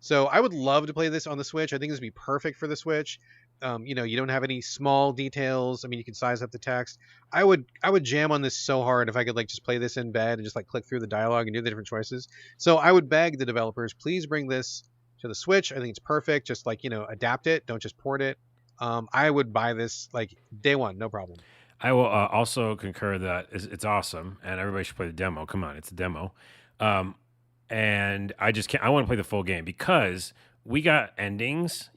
So I would love to play this on the Switch. I think this would be perfect for the Switch. You don't have any small details. I mean, you can size up the text. I would jam on this so hard if I could like just play this in bed and just like click through the dialogue and do the different choices. So I would beg the developers, please bring this to the Switch. I think it's perfect. Just like, adapt it. Don't just port it. I would buy this like day one, no problem. I will also concur that it's awesome and everybody should play the demo. Come on, it's a demo. And I just can't, I want to play the full game because we got endings,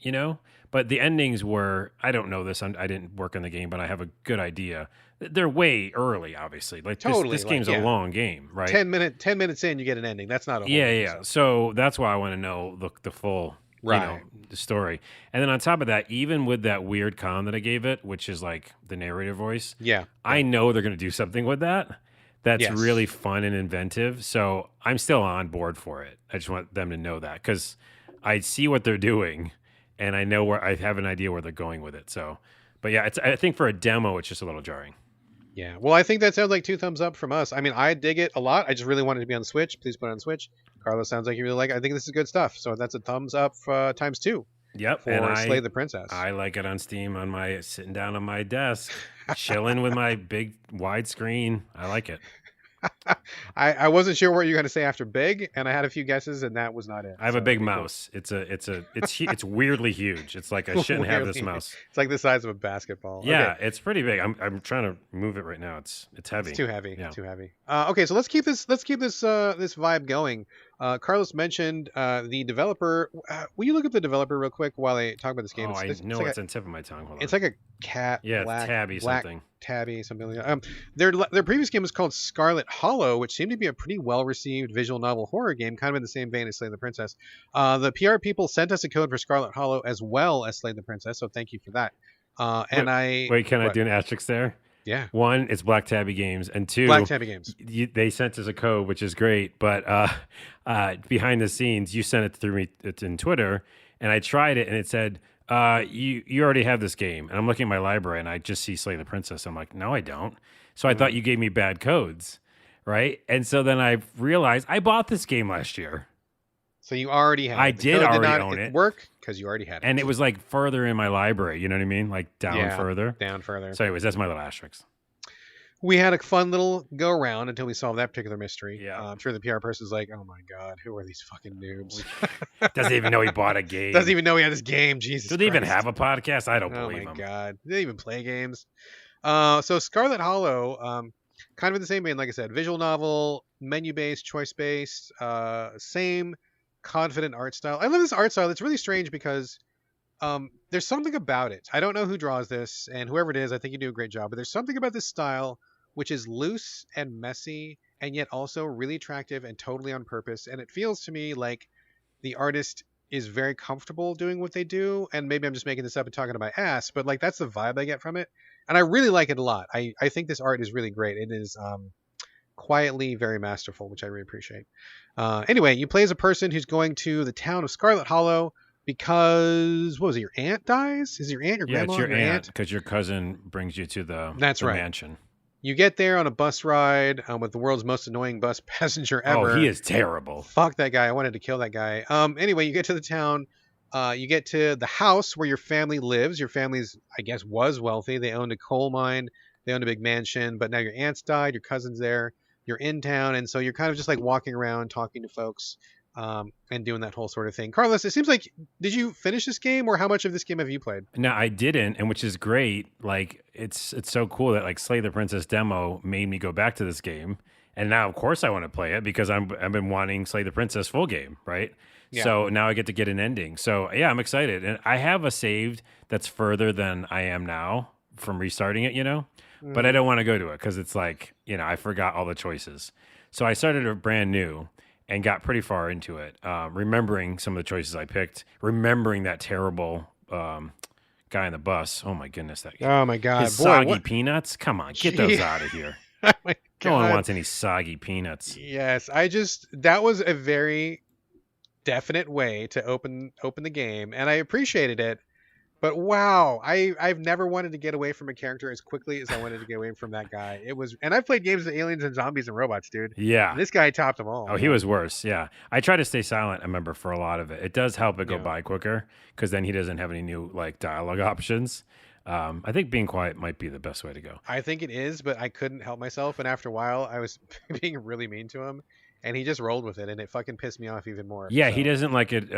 but the endings were, I don't know this. I didn't work on the game, but I have a good idea. They're way early, obviously. Like totally, this game's a long game, right? 10 minutes in, you get an ending. That's not a whole yeah. So that's why I want to know the full, the story. And then on top of that, even with that weird con that I gave it, which is like the narrator voice, I know they're going to do something with that. That's really fun and inventive. So I'm still on board for it. I just want them to know that because I see what they're doing, and I know where I have an idea where they're going with it. So, but yeah, I think for a demo, it's just a little jarring. Yeah, well, I think that sounds like 2 thumbs up from us. I mean, I dig it a lot. I just really wanted to be on the Switch. Please put it on Switch. Carlos sounds like you really like it. I think this is good stuff. So that's a thumbs up times 2. Yep, for Slay the Princess. I like it on Steam on sitting down on my desk, chilling with my big wide screen. I like it. I wasn't sure what you were going to say after big, and I had a few guesses, and that was not it. I have a big mouse. Cool. It's weirdly huge. It's like I shouldn't have this mouse. It's like the size of a basketball. Yeah, okay. It's pretty big. I'm trying to move it right now. It's heavy. It's too heavy. Yeah. Too heavy. Okay, so let's keep this vibe going. Carlos mentioned the developer. Will you look up the developer real quick while I talk about this game? I know it's on the tip of my tongue. Hold on. It's like a cat. Yeah, black tabby something. Something like that. Their previous game was called Scarlet Hollow, which seemed to be a pretty well-received visual novel horror game, kind of in the same vein as Slay the Princess. The PR people sent us a code for Scarlet Hollow as well as Slay the Princess, so thank you for that. Wait, can I do an asterisk there? Yeah. 1, it's Black Tabby Games, and 2, Black Tabby Games. They sent us a code, which is great. But behind the scenes, you sent it through me. It's in Twitter, and I tried it, and it said, "You already have this game." And I'm looking at my library, and I just see Slay the Princess. I'm like, "No, I don't." So I thought you gave me bad codes, right? And so then I realized I bought this game last year. So you already had it. I did already own it. Work because you already had it. And it was like further in my library. You know what I mean? Like down further. Down further. So anyways, that's my little asterisk. we had a fun little go around until we solved that particular mystery. Yeah. I'm sure the PR person's like, "Oh my god, who are these fucking noobs?" Doesn't even know he bought a game. Doesn't even know he had this game. Jesus Do they even Christ. have a podcast? I don't Oh believe my them. god, they even play games. So Scarlet Hollow, kind of in the same vein, like I said, visual novel, menu based, choice based, same confident art style. I love this art style. It's really strange because there's something about it. I don't know who draws this, and whoever it is, I think you do a great job. But there's something about this style which is loose and messy, and yet also really attractive and totally on purpose. And it feels to me like the artist is very comfortable doing what they do. And maybe I'm just making this up and talking about ass, but like that's the vibe I get from it, and I really like it a lot. I think this art is really great. It is quietly very masterful, which I really appreciate. Anyway, you play as a person who's going to the town of Scarlet Hollow because what was it? Your aunt dies? Is it your aunt, your grandma, it's your your aunt because your cousin brings you to the That's right. mansion. You get there on a bus ride with the world's most annoying bus passenger ever. Oh, he is terrible. Fuck that guy. I wanted to kill that guy. Anyway, you get to the town. You get to the house where your family lives. Your family's, I guess, was wealthy. They owned a coal mine. They owned a big mansion. But now your aunt's died. Your cousin's there. You're in town. And so you're kind of just like walking around, talking to folks, and doing that whole sort of thing. Carlos, it seems like, did you finish this game, or how much of this game have you played? No, I didn't, and which is great. Like it's so cool that like Slay the Princess demo made me go back to this game, and now of course I want to play it because I've been wanting Slay the Princess full game, right? Yeah. So now I get to get an ending. So yeah, I'm excited, and I have a saved that's further than I am now from restarting it, but I don't want to go to it because it's like I forgot all the choices. So I started a brand new and got pretty far into it, remembering some of the choices I picked, remembering that terrible guy on the bus. Oh my goodness, that guy. Oh my god, His boy, soggy what? peanuts. Come on, get those out of here. Oh my No one God. wants any soggy peanuts. Yes, that was a very definite way to open the game, and I appreciated it. But wow, I've never wanted to get away from a character as quickly as I wanted to get away from that guy. It was, and I've played games with aliens and zombies and robots, dude. Yeah. And this guy topped them all. Oh, he was worse. Yeah. I try to stay silent, I remember, for a lot of it. It does help it go Yeah. by quicker because then he doesn't have any new like dialogue options. I think being quiet might be the best way to go. I think it is, but I couldn't help myself, and after a while, I was being really mean to him, and he just rolled with it, and it fucking pissed me off even more. Yeah, So, he doesn't like it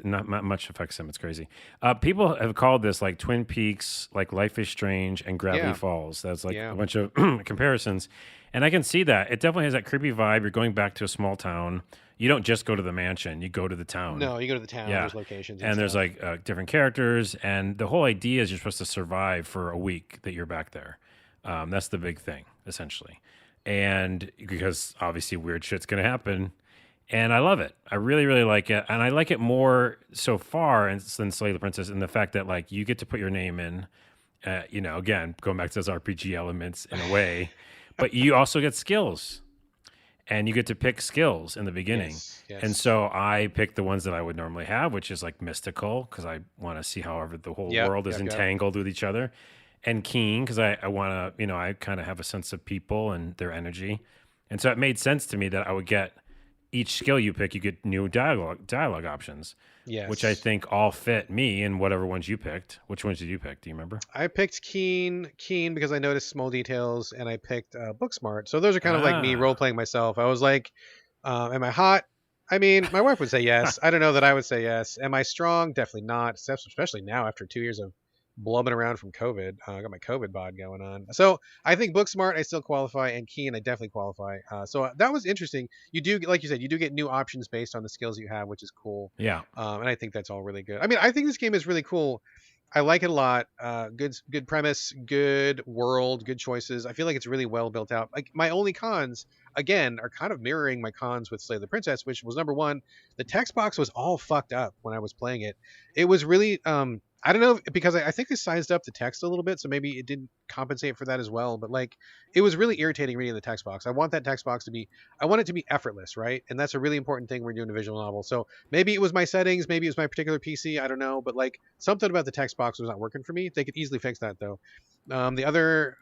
not much affects him. It's crazy. People have called this like Twin Peaks, like Life is Strange, and Gravity Yeah. Falls. That's like Yeah. a bunch of comparisons, and I can see that it definitely has that creepy vibe. You're going back to a small town. You don't just go to the mansion; you go to the town. No, you go to the town. Yeah. There's locations, And there's stuff. like different characters, and the whole idea is you're supposed to survive for a week that you're back there. That's the big thing, essentially. And because obviously weird shit's going to happen. And I love it. I really, really like it. And I like it more so far than Slay the Princess in the fact that like you get to put your name in, again, going back to those RPG elements in a way, but you also get skills. And you get to pick skills in the beginning. Yes. And so I picked the ones that I would normally have, which is like mystical, because I want to see how the whole world is entangled with each other. And keen, because I want to, I kind of have a sense of people and their energy. And so it made sense to me that I would get each skill you pick, you get new dialogue options. Yes. Which I think all fit me and whatever ones you picked. Which ones did you pick? Do you remember? I picked Keen because I noticed small details, and I picked Booksmart. So those are kind of like me role playing myself. I was like, am I hot? I mean, my wife would say yes. I don't know that I would say yes. Am I strong? Definitely not, especially now after 2 years of blubbing around from COVID. I got my COVID bod going on. So I think Booksmart, I still qualify, and Keen, I definitely qualify. So that was interesting. You do, like you said, you do get new options based on the skills you have, which is cool. Yeah. And I think that's all really good. I mean, I think this game is really cool. I like it a lot. Good premise, good world, good choices. I feel like it's really well built out. Like my only cons, again, are kind of mirroring my cons with Slay the Princess, which was number one, the text box was all fucked up when I was playing it. It was really I don't know, because I think I sized up the text a little bit, so maybe it didn't compensate for that as well. But like, it was really irritating reading the text box. I want that text box I want it to be effortless, right? And that's a really important thing when you're doing a visual novel. So maybe it was my settings, maybe it was my particular PC, I don't know. But like, something about the text box was not working for me. They could easily fix that though. The other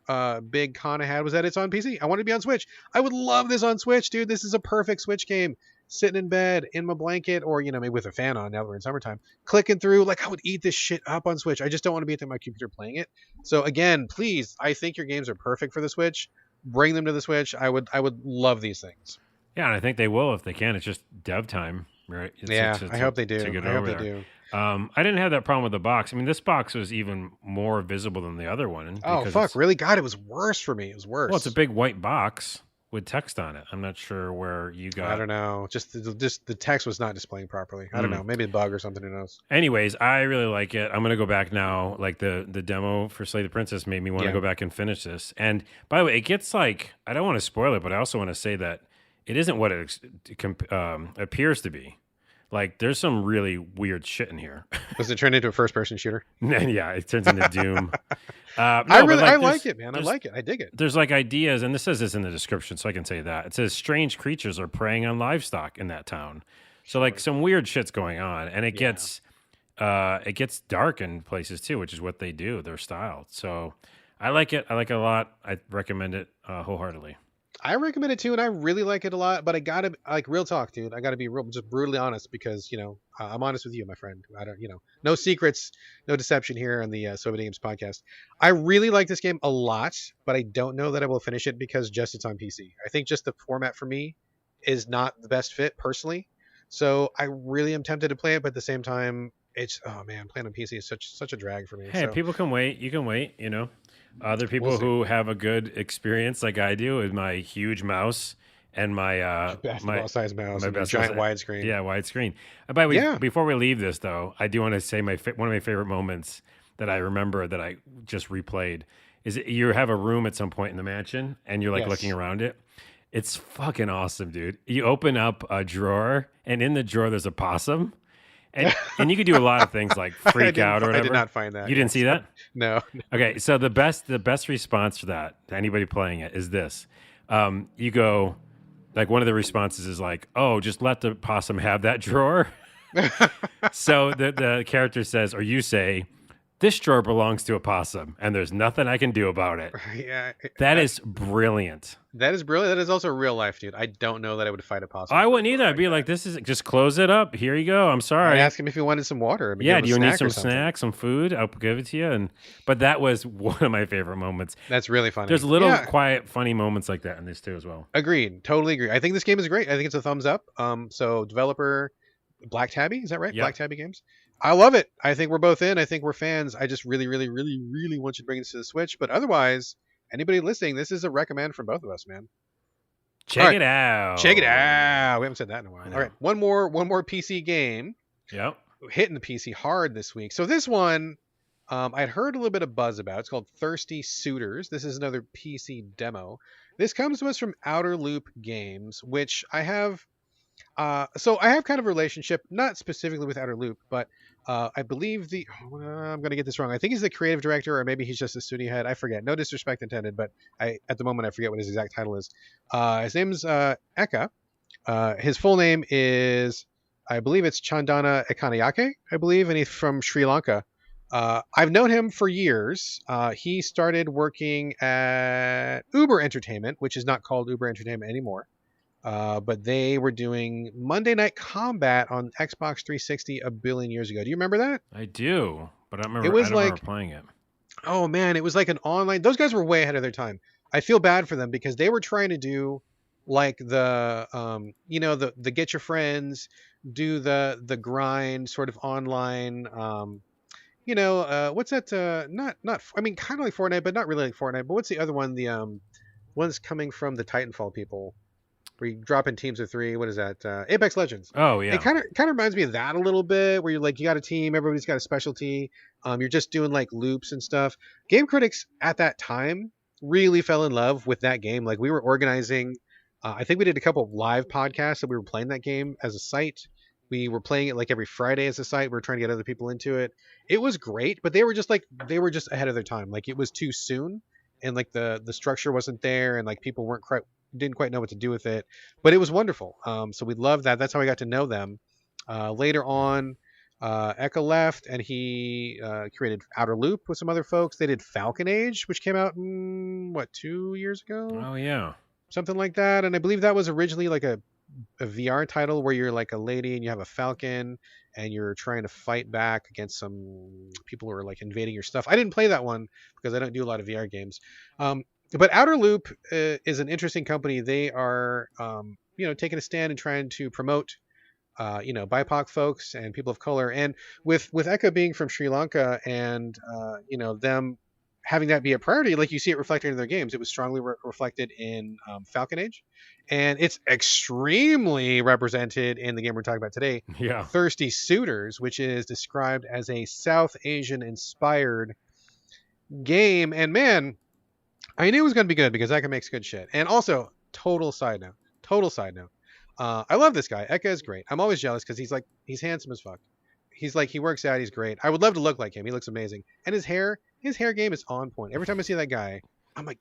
big con I had was that it's on PC. I want it to be on Switch. I would love this on Switch, dude. This is a perfect Switch game. sitting in bed in my blanket, or maybe with a fan on now that we're in summertime, clicking through. Like I would eat this shit up on Switch. I just don't want to be at my computer playing it. So again, please, I think your games are perfect for the Switch. Bring them to the Switch. I would love these things. Yeah, and I think they will if they can. It's just dev time, right? Yeah, I hope they do. To get I hope over they there. do. I didn't have that problem with the box. I mean, this box was even more visible than the other one. Oh fuck! Really? God, it was worse for me. It was worse. Well, it's a big white box with text on it. I'm not sure where you got. I don't know. Just the text was not displaying properly. I don't know. Maybe a bug or something. Who knows? Anyways, I really like it. I'm gonna go back now. Like the demo for Slay the Princess made me want to go back and finish this. And by the way, it gets like, I don't want to spoil it, but I also want to say that it isn't what it appears to be. Like, there's some really weird shit in here. Does it turn into a first-person shooter? Yeah, it turns into Doom. I like it, man. I like it. I dig it. There's like ideas, and this says this in the description, so I can say that. It says strange creatures are preying on livestock in that town. So like some weird shit's going on, and it gets dark in places too, which is what they do, their style. So I like it. I like it a lot. I recommend it wholeheartely. I recommend it too, and I really like it a lot. But I gotta, like, real talk, dude. I gotta be real, just brutally honest, because I'm honest with you, my friend. I don't, no secrets, no deception here on the Videogames podcast. I really like this game a lot, but I don't know that I will finish it because just it's on PC. I think just the format for me is not the best fit personally. So I really am tempted to play it, but at the same time, it's, oh man, playing on PC is such a drag for me. Hey, people can wait. You can wait. Other people who have a good experience like I do with my huge mouse and my basketball-sized mouse, my and a giant widescreen. Yeah, widescreen. By the way, before we leave this though, I do want to say one of my favorite moments that I remember that I just replayed is you have a room at some point in the mansion and you're like looking around it. It's fucking awesome, dude. You open up a drawer and in the drawer there's a possum. And you could do a lot of things like freak out or whatever. I did not find that. You didn't see that? No. Okay, so the best response to that, to anybody playing it, is this. You go, like one of the responses is like, oh, just let the possum have that drawer. So the character says, or you say, this drawer belongs to a possum, and there's nothing I can do about it. Yeah, that is brilliant. That is brilliant. That is also real life, dude. I don't know that I would fight a possum. I wouldn't either. I'd be like, this is just close it up. Here you go. I'm sorry. I asked him if he wanted some water. Yeah, do you need some snacks, some food? I'll give it to you. But that was one of my favorite moments. That's really funny. There's little quiet, funny moments like that in this too as well. Agreed. Totally agree. I think this game is great. I think it's a thumbs up. So developer Black Tabby, is that right? Yep. Black Tabby Games. I love it. I think we're both in. I think we're fans. I just really, really, really, really want you to bring this to the Switch. But otherwise, anybody listening, this is a recommend from both of us, man. Check it out. Check it out. We haven't said that in a while. All right, one more PC game. Yep. Hitting the PC hard this week. So this one, I'd heard a little bit of buzz about. It's called Thirsty Suitors. This is another PC demo. This comes to us from Outer Loop Games, which I have. So I have kind of a relationship, not specifically with Outer Loop, but I believe I'm going to get this wrong. I think he's the creative director, or maybe he's just a studio head. I forget. No disrespect intended, but at the moment I forget what his exact title is. His name's Eka. His full name is, I believe it's Chandana Ekanayake, I believe, and he's from Sri Lanka. I've known him for years. He started working at Uber Entertainment, which is not called Uber Entertainment anymore. But they were doing Monday Night Combat on Xbox 360 a billion years ago. Do you remember that? I do, but I don't remember playing it. Oh man, it was like an online. Those guys were way ahead of their time. I feel bad for them because they were trying to do like the the get your friends, do the grind sort of online. What's that? Not. I mean, kind of like Fortnite, but not really like Fortnite. But what's the other one? The one's coming from the Titanfall people. Where you drop in teams of 3. What is that? Apex Legends. Oh yeah. It kind of reminds me of that a little bit, where you got a team, everybody's got a specialty. You're just doing like loops and stuff. Game critics at that time really fell in love with that game. Like we were organizing. I think we did a couple of live podcasts that we were playing that game as a site. We were playing it like every Friday as a site. We were trying to get other people into it. It was great, but they were just ahead of their time. Like it was too soon, and like the structure wasn't there, and like people didn't quite know what to do with it, but it was wonderful. So we loved that. That's how I got to know them. Later on, Eka left, and he created Outer Loop with some other folks. They did Falcon Age, which came out 2 years ago? Oh yeah, something like that. And I believe that was originally like a a VR title where you're like a lady and you have a falcon and you're trying to fight back against some people who are like invading your stuff. I didn't play that one because I don't do a lot of VR games. But Outer Loop is an interesting company. They are, taking a stand and trying to promote, BIPOC folks and people of color. And with Eka being from Sri Lanka and, them having that be a priority, like you see it reflected in their games. It was strongly reflected in Falcon Age, and it's extremely represented in the game we're talking about today, Yeah. Thirsty Suitors, which is described as a South Asian inspired game. And man, I knew it was going to be good because Eka makes good shit. And also, total side note, I love this guy. Eka is great. I'm always jealous because he's handsome as fuck. He works out. He's great. I would love to look like him. He looks amazing. And his hair game is on point. Every time I see that guy, I'm like,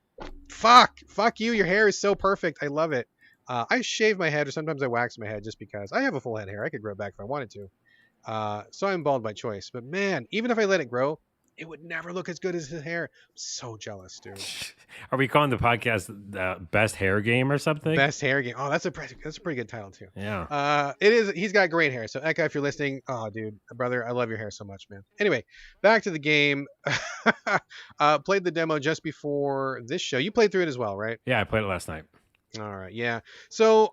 fuck you. Your hair is so perfect. I love it. I shave my head or sometimes I wax my head just because I have a full head of hair. I could grow it back if I wanted to. So I'm bald by choice. But man, even if I let it grow, it would never look as good as his hair. I'm so jealous, dude. Are we calling the podcast Best Hair Game or something? Best hair game. Oh, that's a pretty good title too. Yeah. It is. He's got great hair. So Eka, if you're listening, oh, dude, brother, I love your hair so much, man. Anyway, back to the game. Played the demo just before this show. You played through it as well, right? Yeah, I played it last night. All right. Yeah. So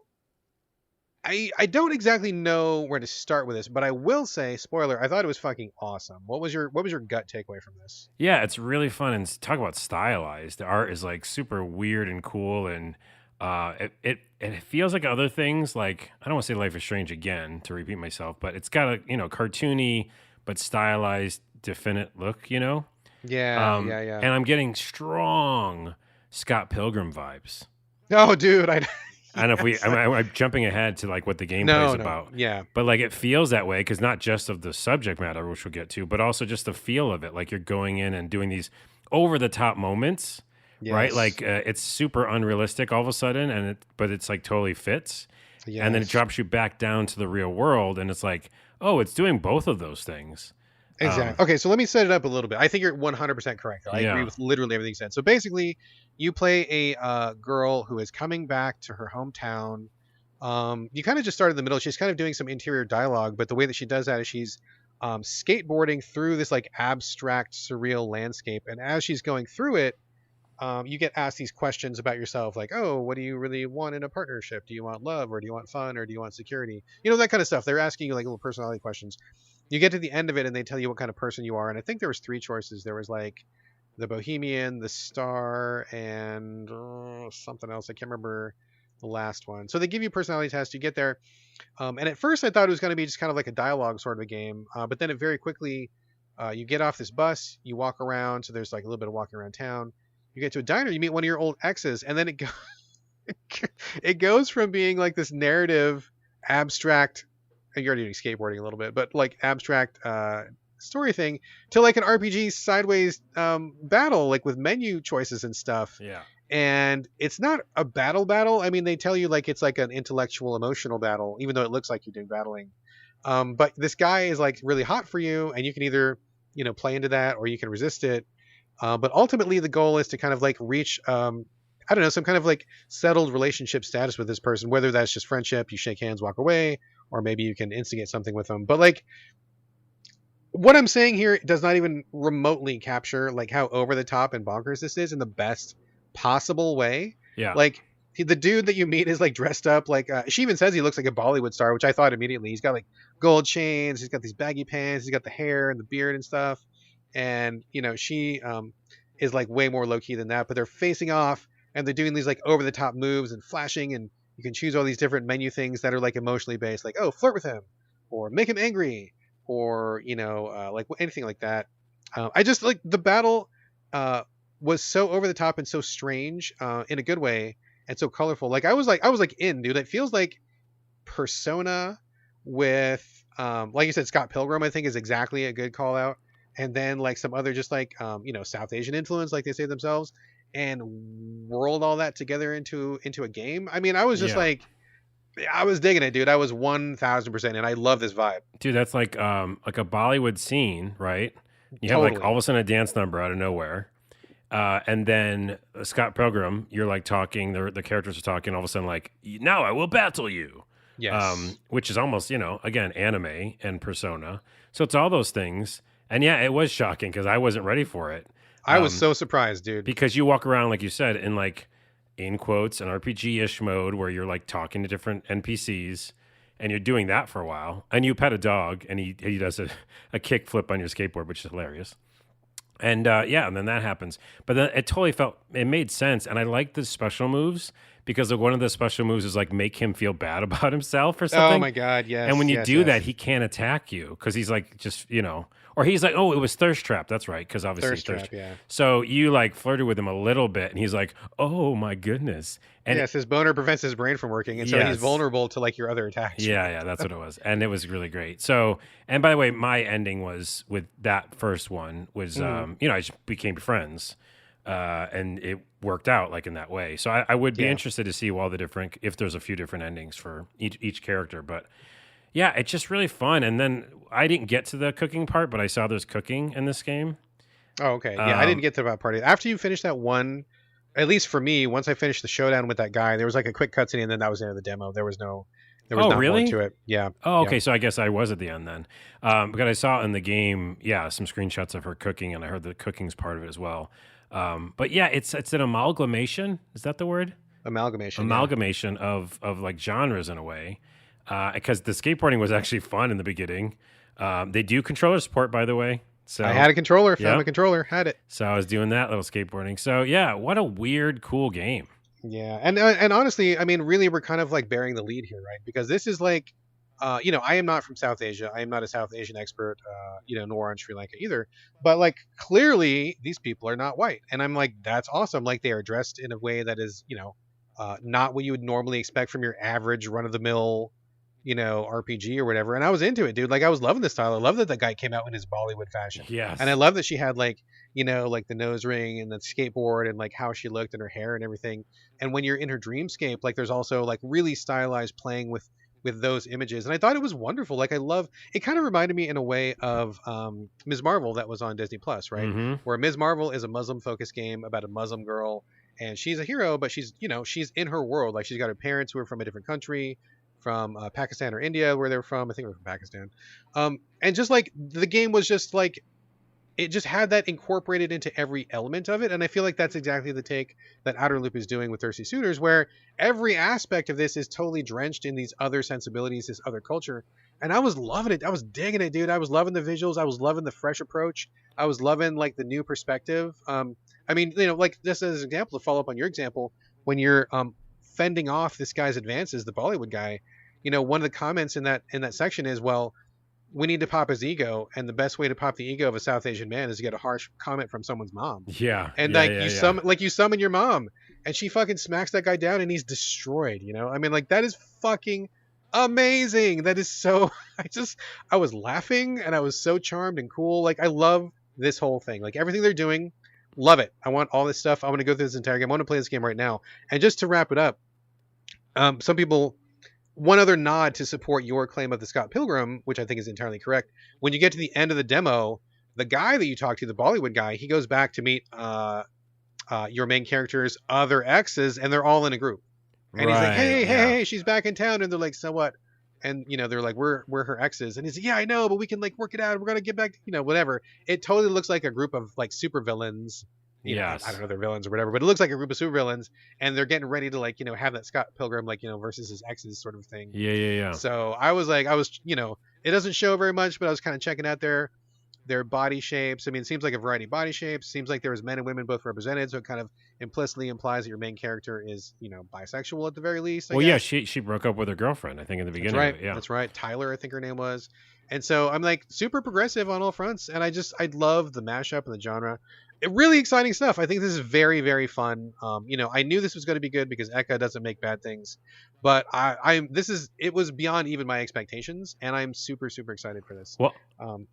I don't exactly know where to start with this, but I will say, spoiler, I thought it was fucking awesome. What was your gut takeaway from this? Yeah, it's really fun, and talk about stylized. The art is like super weird and cool, and it feels like other things. Like, I don't want to say Life is Strange again to repeat myself, but it's got a cartoony but stylized, definite look. Yeah. And I'm getting strong Scott Pilgrim vibes. Oh, dude, I don't know if I'm jumping ahead to like what the gameplay is about. Yeah. But like it feels that way because not just of the subject matter, which we'll get to, but also just the feel of it. Like you're going in and doing these over the top moments, right? Like it's super unrealistic all of a sudden, but it's like totally fits. Yes. And then it drops you back down to the real world, and it's like, oh, it's doing both of those things. Exactly. Okay, so let me set it up a little bit. I think you're 100% correct. I agree with literally everything you said. So basically, you play a girl who is coming back to her hometown. You kind of just start in the middle. She's kind of doing some interior dialogue, but the way that she does that is she's skateboarding through this like abstract, surreal landscape. And as she's going through it, you get asked these questions about yourself, like, oh, what do you really want in a partnership? Do you want love, or do you want fun, or do you want security? That kind of stuff. They're asking you like little personality questions. You get to the end of it and they tell you what kind of person you are. And I think there was 3 choices. There was like the Bohemian, the Star, and something else. I can't remember the last one. So they give you a personality test. You get there. And at first I thought it was going to be just kind of like a dialogue sort of a game. But then it very quickly, you get off this bus, you walk around. So there's like a little bit of walking around town. You get to a diner, you meet one of your old exes. And then it goes from being like this narrative, abstract, you're already doing skateboarding a little bit, but like abstract story thing to like an RPG sideways battle, like with menu choices and stuff. Yeah. And it's not a battle. I mean, they tell you like it's like an intellectual, emotional battle, even though it looks like you're doing battling. But this guy is like really hot for you, and you can either play into that or you can resist it. But ultimately, the goal is to kind of like reach I don't know, some kind of like settled relationship status with this person, whether that's just friendship, you shake hands, walk away, or maybe you can instigate something with them. But like what I'm saying here does not even remotely capture like how over the top and bonkers this is in the best possible way. Yeah. Like the dude that you meet is like dressed up like she even says he looks like a Bollywood star, which I thought immediately. He's got like gold chains, he's got these baggy pants, he's got the hair and the beard and stuff. And she is like way more low key than that, but they're facing off and they're doing these like over the top moves and flashing, and you can choose all these different menu things that are like emotionally based, like, oh, flirt with him or make him angry or, like anything like that. I just like the battle was so over the top and so strange in a good way and so colorful. Like I was like in, dude. It feels like Persona with, like you said, Scott Pilgrim, I think is exactly a good call out. And then like some other just like, South Asian influence, like they say themselves, and whirled all that together into a game. I mean, I was just like, I was digging it, dude. I was 1,000%, and I love this vibe. Dude, that's like a Bollywood scene, right? You have like all of a sudden a dance number out of nowhere. And then Scott Pilgrim, you're like talking, the characters are talking, all of a sudden like, now I will battle you. Yes. which is almost, again, anime and Persona. So it's all those things. And yeah, it was shocking because I wasn't ready for it. I was so surprised, dude. Because you walk around, like you said, in in quotes, an RPG-ish mode where you're like talking to different NPCs and you're doing that for a while. And you pet a dog and he does a kick flip on your skateboard, which is hilarious. And and then that happens. But then it made sense. And I like the special moves because one of the special moves is like make him feel bad about himself or something. Oh my God, yes. And when you do that, he can't attack you because he's like just, or he's like, oh, it was Thirst Trap. That's right. Because obviously Thirst Trap, yeah. So you like flirted with him a little bit and he's like, oh my goodness. And yes, his boner prevents his brain from working. And so he's vulnerable to like your other attacks. Yeah, that's what it was. And it was really great. So, and by the way, my ending was with that first one was, I just became friends. And it worked out like in that way. So I would be interested to see if there's a few different endings for each character. But yeah, it's just really fun. And then I didn't get to the cooking part, but I saw there's cooking in this game. Oh, okay. Yeah, I didn't get to that part. After you finish that one, at least for me, once I finished the showdown with that guy, there was like a quick cutscene and then that was the end of the demo. There was not really? more to it. Yeah. Oh, okay. Yeah. So I guess I was at the end then. Because I saw in the game, some screenshots of her cooking and I heard the cooking's part of it as well. But yeah, it's an amalgamation. Is that the word? Amalgamation of like genres in a way. Because the skateboarding was actually fun in the beginning. They do controller support, by the way. So I had a controller, found a controller, had it. So I was doing that little skateboarding. So yeah, what a weird, cool game. Yeah, and honestly, I mean, really, we're kind of like bearing the lead here, right? Because this is like, I am not from South Asia. I am not a South Asian expert, nor on Sri Lanka either. But like, clearly, these people are not white, and I'm like, that's awesome. Like, they are dressed in a way that is, not what you would normally expect from your average run-of-the-mill, RPG or whatever. And I was into it, dude. Like, I was loving the style. I love that guy came out in his Bollywood fashion. Yes. And I love that she had like, like the nose ring and the skateboard and like how she looked and her hair and everything. And when you're in her dreamscape, like there's also like really stylized playing with those images. And I thought it was wonderful. Like, it kind of reminded me in a way of Ms. Marvel that was on Disney Plus, right? Mm-hmm. Where Ms. Marvel is a Muslim focused game about a Muslim girl and she's a hero, but she's in her world. Like, she's got her parents who are from a different country, from Pakistan or India, where they're from. I think they're from Pakistan. And just like the game was just like, it just had that incorporated into every element of it. And I feel like that's exactly the take that Outer Loop is doing with Thirsty Suitors, where every aspect of this is totally drenched in these other sensibilities, this other culture. And I was loving it. I was digging it, dude. I was loving the visuals. I was loving the fresh approach. I was loving like the new perspective. I mean, like just as an example, to follow up on your example, when you're fending off this guy's advances, the Bollywood guy, one of the comments in that section is, well, we need to pop his ego, and the best way to pop the ego of a South Asian man is to get a harsh comment from someone's mom. Yeah. And you summon your mom, and she fucking smacks that guy down, and he's destroyed. I mean, like, that is fucking amazing. That is so. I was laughing, and I was so charmed and cool. Like, I love this whole thing. Like, everything they're doing, love it. I want all this stuff. I want to go through this entire game. I want to play this game right now. And just to wrap it up, some people. One other nod to support your claim of the Scott Pilgrim, which I think is entirely correct. When you get to the end of the demo, the guy that you talk to, the Bollywood guy, he goes back to meet your main character's other exes, and they're all in a group. And he's like, hey, she's back in town. And they're like, so what? And, they're like, we're her exes. And he's like, yeah, I know, but we can like work it out. We're going to get back, whatever. It totally looks like a group of like super villains. I don't know, they're villains or whatever, but it looks like a group of super villains, and they're getting ready to like, have that Scott Pilgrim, like, versus his exes sort of thing. Yeah. So I was, it doesn't show very much, but I was kind of checking out their body shapes. I mean, it seems like a variety of body shapes. Seems like there was men and women both represented, so it kind of implicitly implies that your main character is, bisexual at the very least. I guess. She broke up with her girlfriend, I think, in the beginning. That's right. Yeah. That's right. Tyler, I think her name was. And so I'm like super progressive on all fronts, and I love the mashup and the genre. Really exciting stuff. I think this is very, very fun. I knew this was going to be good because Eka doesn't make bad things, but it was beyond even my expectations, and I'm super, super excited for this. Well,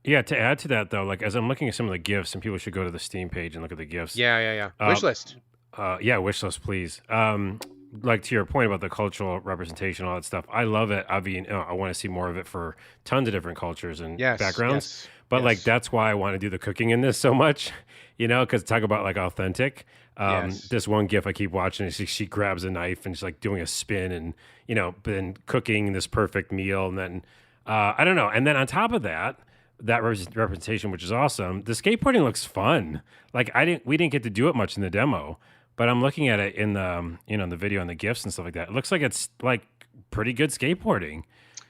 to add to that though, like as I'm looking at some of the GIFs, and people should go to the Steam page and look at the GIFs. Yeah. Wish list. Wish list, please. Like to your point about the cultural representation, all that stuff. I love it. I mean, I want to see more of it for tons of different cultures and backgrounds. Yes. But like Yes. that's why I want to do the cooking in this so much, because talk about like authentic. Yes. This one gif I keep watching, she grabs a knife and she's like doing a spin and been cooking this perfect meal, and then I don't know, and then on top of that. That representation, which is awesome. The skateboarding looks fun. Like we didn't get to do it much in the demo, but I'm looking at it in the, the video and the GIFs and stuff like that. It looks like it's like pretty good skateboarding.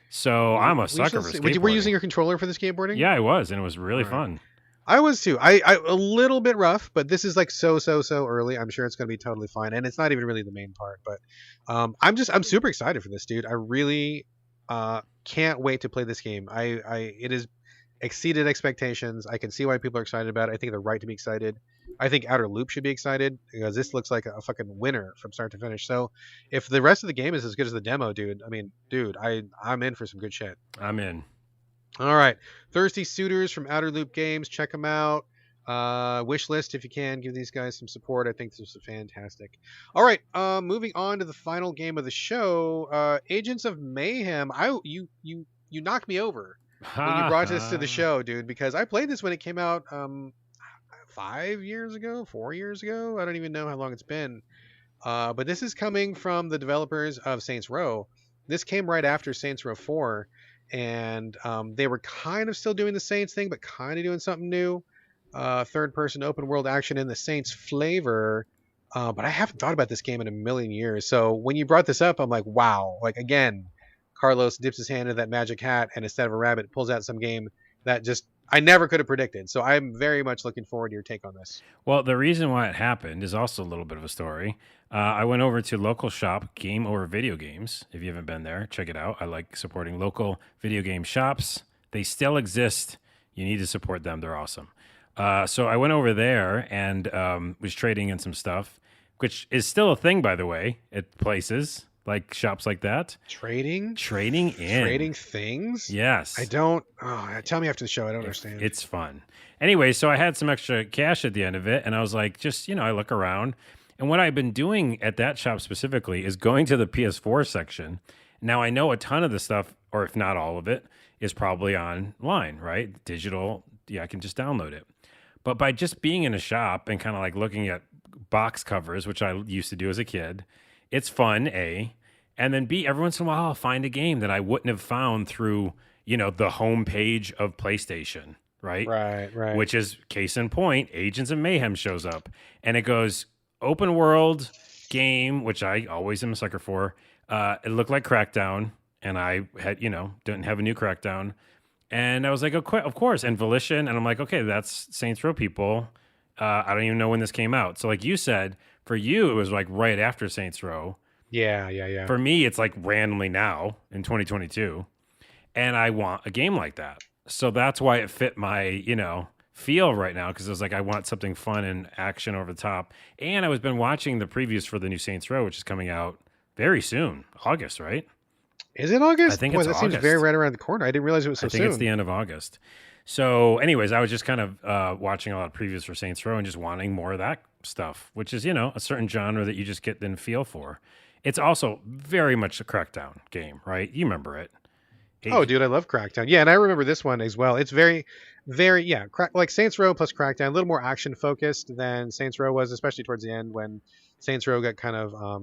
So I'm a sucker for skateboarding. Were you using your controller for the skateboarding? Yeah, I was, and it was really All right. fun. I was too. I a little bit rough, but this is like so early. I'm sure it's going to be totally fine, and it's not even really the main part. But I'm super excited for this, dude. I really can't wait to play this game. It is exceeded expectations. I can see why people are excited about it. I think they're right to be excited. I think Outer Loop should be excited because this looks like a fucking winner from start to finish. So if the rest of the game is as good as the demo, dude, I'm in for some good shit. I'm in. All right, Thirsty Suitors from Outer Loop Games. Check them out. Wish list if you can. Give these guys some support. I think this is fantastic. All right, moving on to the final game of the show. Agents of Mayhem. You knocked me over when you brought this to the show, dude, because I played this when it came out 4 years ago. I don't even know how long it's been. But this is coming from the developers of Saints Row. This came right after Saints Row 4, and they were kind of still doing the Saints thing, but kind of doing something new. Third-person open-world action in the Saints flavor. But I haven't thought about this game in a million years. So when you brought this up, I'm like, wow. Like, again, Carlos dips his hand into that magic hat, and instead of a rabbit, pulls out some game that just I never could have predicted. So I'm very much looking forward to your take on this. Well, the reason why it happened is also a little bit of a story. I went over to local shop Game Over Video Games. If you haven't been there, check it out. I like supporting local video game shops. They still exist. You need to support them. They're awesome. So I went over there and was trading in some stuff, which is still a thing, by the way, at places like shops like that. Trading things. Yes. I don't. Oh, tell me after the show. I don't understand. It's fun. Anyway, so I had some extra cash at the end of it, and I was like, just I look around, and what I've been doing at that shop specifically is going to the PS4 section. Now I know a ton of the stuff, or if not all of it, is probably online, right? Digital. Yeah, I can just download it. But by just being in a shop and kind of like looking at box covers, which I used to do as a kid, it's fun, A. And then B, every once in a while I'll find a game that I wouldn't have found through, the homepage of PlayStation, right? Right. Which is case in point, Agents of Mayhem shows up. And it goes, open world game, which I always am a sucker for. It looked like Crackdown, and I had, didn't have a new Crackdown. And I was like, of course, and Volition. And I'm like, okay, that's Saints Row people. I don't even know when this came out. So like you said, for you, it was like right after Saints Row. Yeah. For me, it's like randomly now in 2022. And I want a game like that. So that's why it fit my, feel right now. Because I was like, I want something fun and action over the top. And I was been watching the previews for the new Saints Row, which is coming out very soon. August, right? Is it August? I think Boy, it's that August. seems very right around the corner. I didn't realize it was so soon. I think it's the end of August. So anyways, I was just kind of watching a lot of previews for Saints Row and just wanting more of that stuff, which is, a certain genre that you just get then feel for. It's also very much a Crackdown game, right? You remember it. Oh, dude, I love Crackdown. Yeah, and I remember this one as well. It's very, very, like Saints Row plus Crackdown, a little more action focused than Saints Row was, especially towards the end when Saints Row got kind of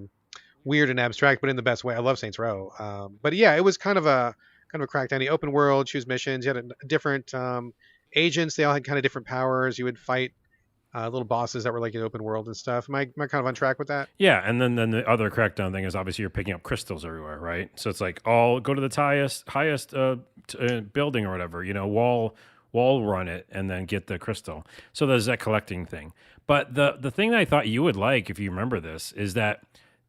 weird and abstract, but in the best way. I love Saints Row. But yeah, it was kind of a Crackdown. The open world, choose missions. You had different agents. They all had kind of different powers. You would fight little bosses that were like in open world and stuff. Am I kind of on track with that? Yeah, and then the other Crackdown thing is obviously you're picking up crystals everywhere, right? So it's like all go to the highest building or whatever, wall run it and then get the crystal. So there's that collecting thing. But the thing that I thought you would like, if you remember this, is that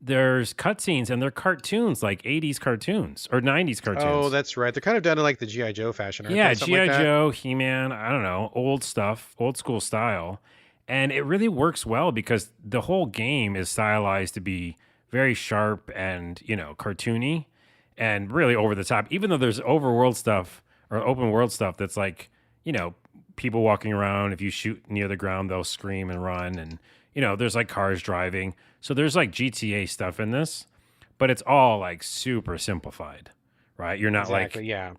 there's cutscenes and they're cartoons, like 80s cartoons or 90s cartoons. Oh, that's right. They're kind of done in like the G.I. Joe fashion, aren't they? Yeah, Something G.I. like that? Joe, He-Man, I don't know, old stuff, old school style. And it really works well because the whole game is stylized to be very sharp and, cartoony and really over the top. Even though there's overworld stuff or open world stuff that's like, people walking around. If you shoot near the ground, they'll scream and run. And, there's like cars driving. So there's like GTA stuff in this, but it's all like super simplified, right? You're not Exactly, yeah.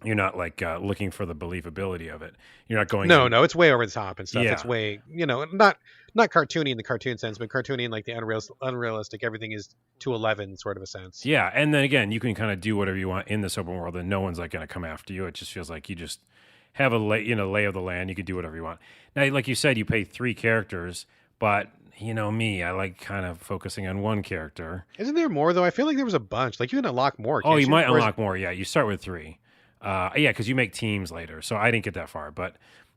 You're not like looking for the believability of it. You're not going No, in. no, it's way over the top and stuff. It's Yeah. way, not cartoony in the cartoon sense, but cartoony in like the unrealistic. Everything is to 11 sort of a sense. Yeah. And then again, you can kind of do whatever you want in this open world and no one's like going to come after you. It just feels like you just have a lay of the land. You could do whatever you want. Now, like you said, you pay 3 characters, but me, I like kind of focusing on one character. Isn't there more though? I feel like there was a bunch. Like you can unlock more. Oh, Can't you might Or is- unlock more. Yeah. You start with 3. Yeah, because you make teams later. So I didn't get that far, but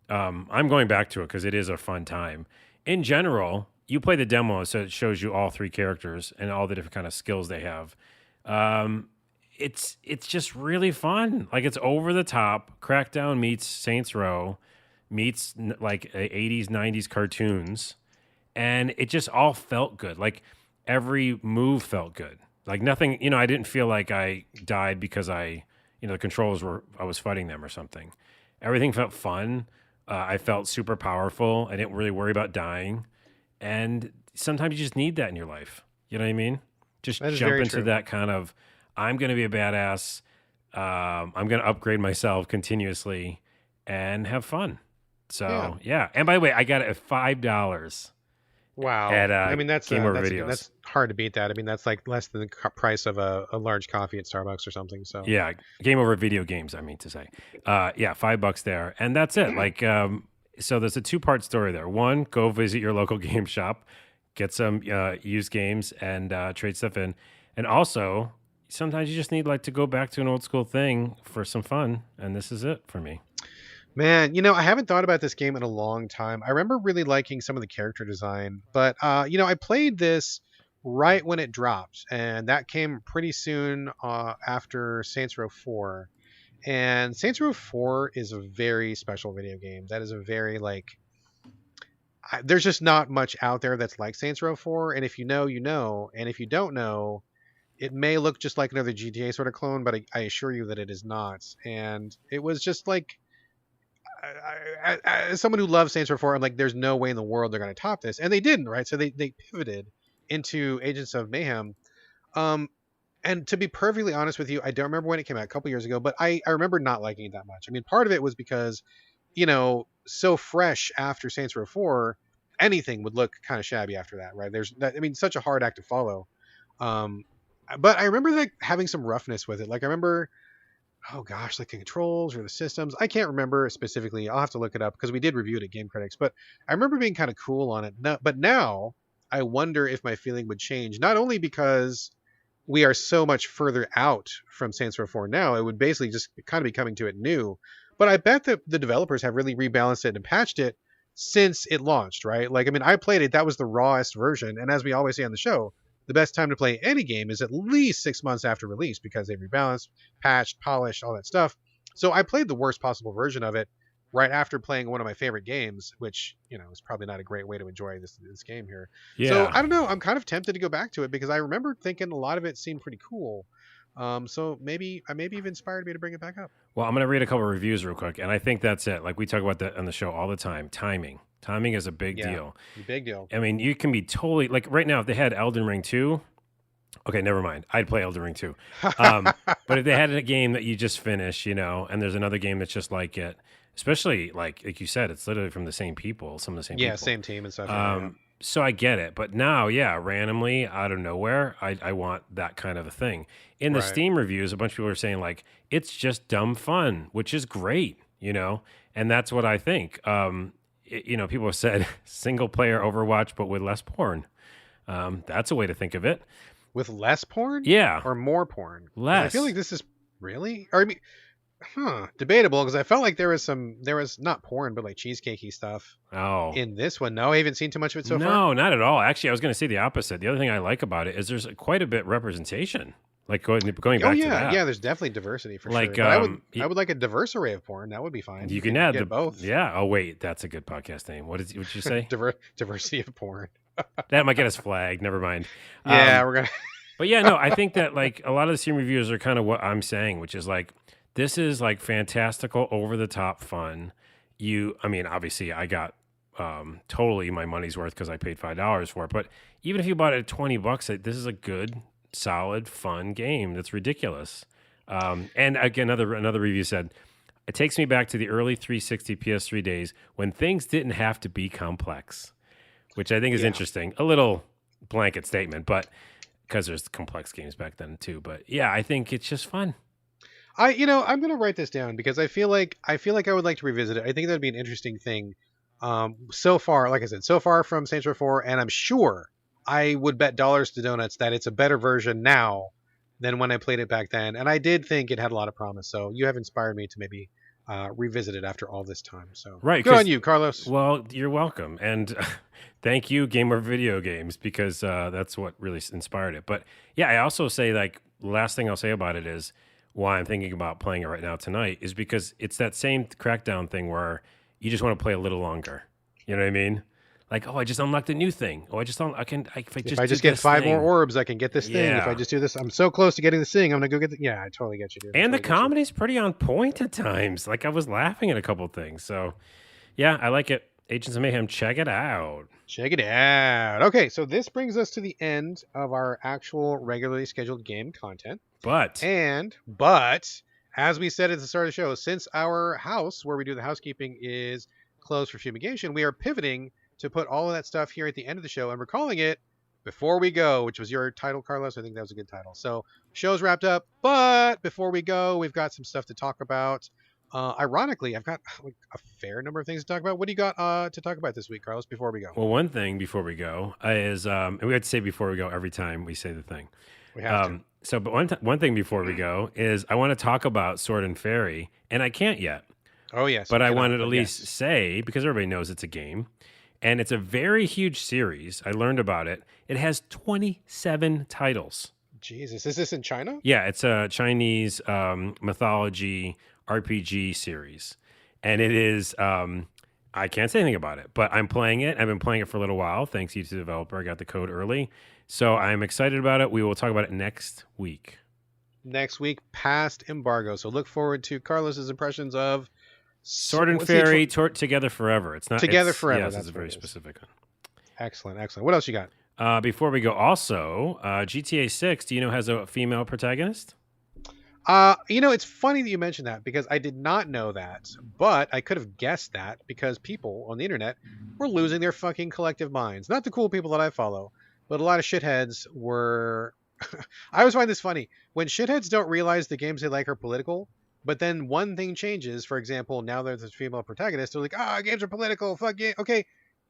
I'm going back to it because it is a fun time. In general, you play the demo, so it shows you all 3 characters and all the different kind of skills they have. It's just really fun. Like it's over the top. Crackdown meets Saints Row meets like 80s, 90s cartoons, and it just all felt good. Like every move felt good. Like nothing, I didn't feel like I died because the controls I was fighting them or something. Everything felt fun. I felt super powerful. I didn't really worry about dying. And sometimes you just need that in your life. You know what I mean? Just jump into true. that kind of, I'm going to be a badass. I'm going to upgrade myself continuously and have fun. So, yeah. And by the way, I got it at $5. Wow. At, that's Game Over that's, Videos. that's hard to beat that. I mean, that's like less than the price of a large coffee at Starbucks or something. So yeah, Game Over Video Games, I mean to say. Yeah, $5 there. And that's it. Like, so there's a 2-part story there. One, go visit your local game shop, get some used games and trade stuff in. And also, sometimes you just need like to go back to an old school thing for some fun. And this is it for me. Man, I haven't thought about this game in a long time. I remember really liking some of the character design, but I played this right when it dropped, and that came pretty soon after Saints Row 4. And Saints Row 4 is a very special video game. That is a very there's just not much out there that's like Saints Row 4, and if you know, you know, and if you don't know, it may look just like another GTA sort of clone, but I assure you that it is not. And it was just like as someone who loves Saints Row 4, I'm like, there's no way in the world they're going to top this, and they didn't, right? So they pivoted into Agents of Mayhem. And to be perfectly honest with you, I don't remember when it came out, a couple years ago, but I remember not liking it that much. I mean, part of it was because, so fresh after Saints Row 4, anything would look kind of shabby after that, right? Such a hard act to follow. But I remember having some roughness with it. Like I remember, oh gosh, like the controls or the systems. I can't remember specifically. I'll have to look it up because we did review it at Game Critics. But I remember being kind of cool on it. But now I wonder if my feeling would change. Not only because we are so much further out from Saints Row 4 now, it would basically just kind of be coming to it new. But I bet that the developers have really rebalanced it and patched it since it launched, right? Like, I mean, I played it. That was the rawest version. And as we always say on the show, the best time to play any game is at least 6 months after release because they've rebalanced, patched, polished, all that stuff. So I played the worst possible version of it right after playing one of my favorite games, which, is probably not a great way to enjoy this game here. Yeah. So I don't know. I'm kind of tempted to go back to it because I remember thinking a lot of it seemed pretty cool. So maybe you've inspired me to bring it back up. Well, I'm going to read a couple of reviews real quick, and I think that's it. Like we talk about that on the show all the time. Timing is a big deal. Big deal. I mean, you can be totally like right now if they had Elden Ring 2, okay, never mind. I'd play Elden Ring 2. But if they had a game that you just finished, and there's another game that's just like it, especially like you said, it's literally from the same people, some of the same people. Yeah, same team and stuff. So I get it. But now, randomly out of nowhere, I want that kind of a thing. In the Steam reviews, a bunch of people are saying like, it's just dumb fun, which is great, and that's what I think. People have said single player Overwatch, but with less porn. That's a way to think of it. With less porn? Yeah. Or more porn? Less. I feel like this is really, or I mean, debatable because I felt like there was not porn, but like cheesecakey stuff. Oh. In this one, no, I haven't seen too much of it so far. No, not at all. Actually, I was going to say the opposite. The other thing I like about it is there's quite a bit representation. Like going back to that. Yeah, there's definitely diversity for sure. But I would like a diverse array of porn. That would be fine. You can add both. Yeah. Oh wait, that's a good podcast name. What'd you say? Diversity of porn. That might get us flagged. Never mind. Yeah, we're gonna. But yeah, no, I think that like a lot of the Steam reviews are kind of what I'm saying, which is like this is like fantastical, over the top fun. Obviously, I got totally my money's worth because I paid $5 for it. But even if you bought it at $20, this is a good, solid, fun game that's ridiculous. And again, another review said, it takes me back to the early 360 PS3 days when things didn't have to be complex, which I think is interesting. A little blanket statement, but because there's complex games back then too. But yeah, I think it's just fun. I'm gonna write this down because I feel like I would like to revisit it. I think that'd be an interesting thing. So far, like I said, so far from Saints Row 4, and I'm sure I would bet dollars to donuts that it's a better version now than when I played it back then. And I did think it had a lot of promise. So you have inspired me to maybe revisit it after all this time. So right, good on you, Carlos. Well, you're welcome, and thank you, Gamer Video Games, because that's what really inspired it. But yeah, I also say, like, last thing I'll say about it is why I'm thinking about playing it right now tonight is because it's that same Crackdown thing where you just want to play a little longer. You know what I mean? Like, oh, I just unlocked a new thing. Oh, if I just get 5 more orbs, I can get this thing. If I just do this, I'm so close to getting this thing. I'm gonna go get I totally get you, dude. And the comedy's pretty on point at times. Like, I was laughing at a couple things. So, yeah, I like it. Agents of Mayhem, check it out. Check it out. Okay, so this brings us to the end of our actual regularly scheduled game content. But as we said at the start of the show, since our house where we do the housekeeping is closed for fumigation, we are pivoting to put all of that stuff here at the end of the show, and we're calling it Before We Go, which was your title, Carlos. I think that was a good title. So show's wrapped up, but before we go, we've got some stuff to talk about. Ironically, I've got a fair number of things to talk about. What do you got to talk about this week, Carlos, before we go? Well, one thing before we go is, and we have to say before we go every time we say the thing. We have to. So, but one thing before we go is I want to talk about Sword and Fairy, and I can't yet. Oh, yes. But I wanted to at least say, because everybody knows it's a game, and it's a very huge series. I learned about it. It has 27 titles. Jesus. Is this in China? Yeah, it's a Chinese mythology RPG series. And it is, I can't say anything about it, but I'm playing it. I've been playing it for a little while, thanks to the developer. I got the code early. So I'm excited about it. We will talk about it next week. Next week, past embargo. So look forward to Carlos's impressions of Sword and Fairy, Together Forever. It's not Together Forever. Yes, it's a very specific one. Excellent. What else you got? Before we go, also, GTA 6, do you know, has a female protagonist? It's funny that you mentioned that because I did not know that, but I could have guessed that because people on the internet were losing their fucking collective minds. Not the cool people that I follow, but a lot of shitheads were. I always find this funny when shitheads don't realize the games they like are political. But then one thing changes. For example, now there's a female protagonist. They're like, games are political. Fuck yeah. Okay,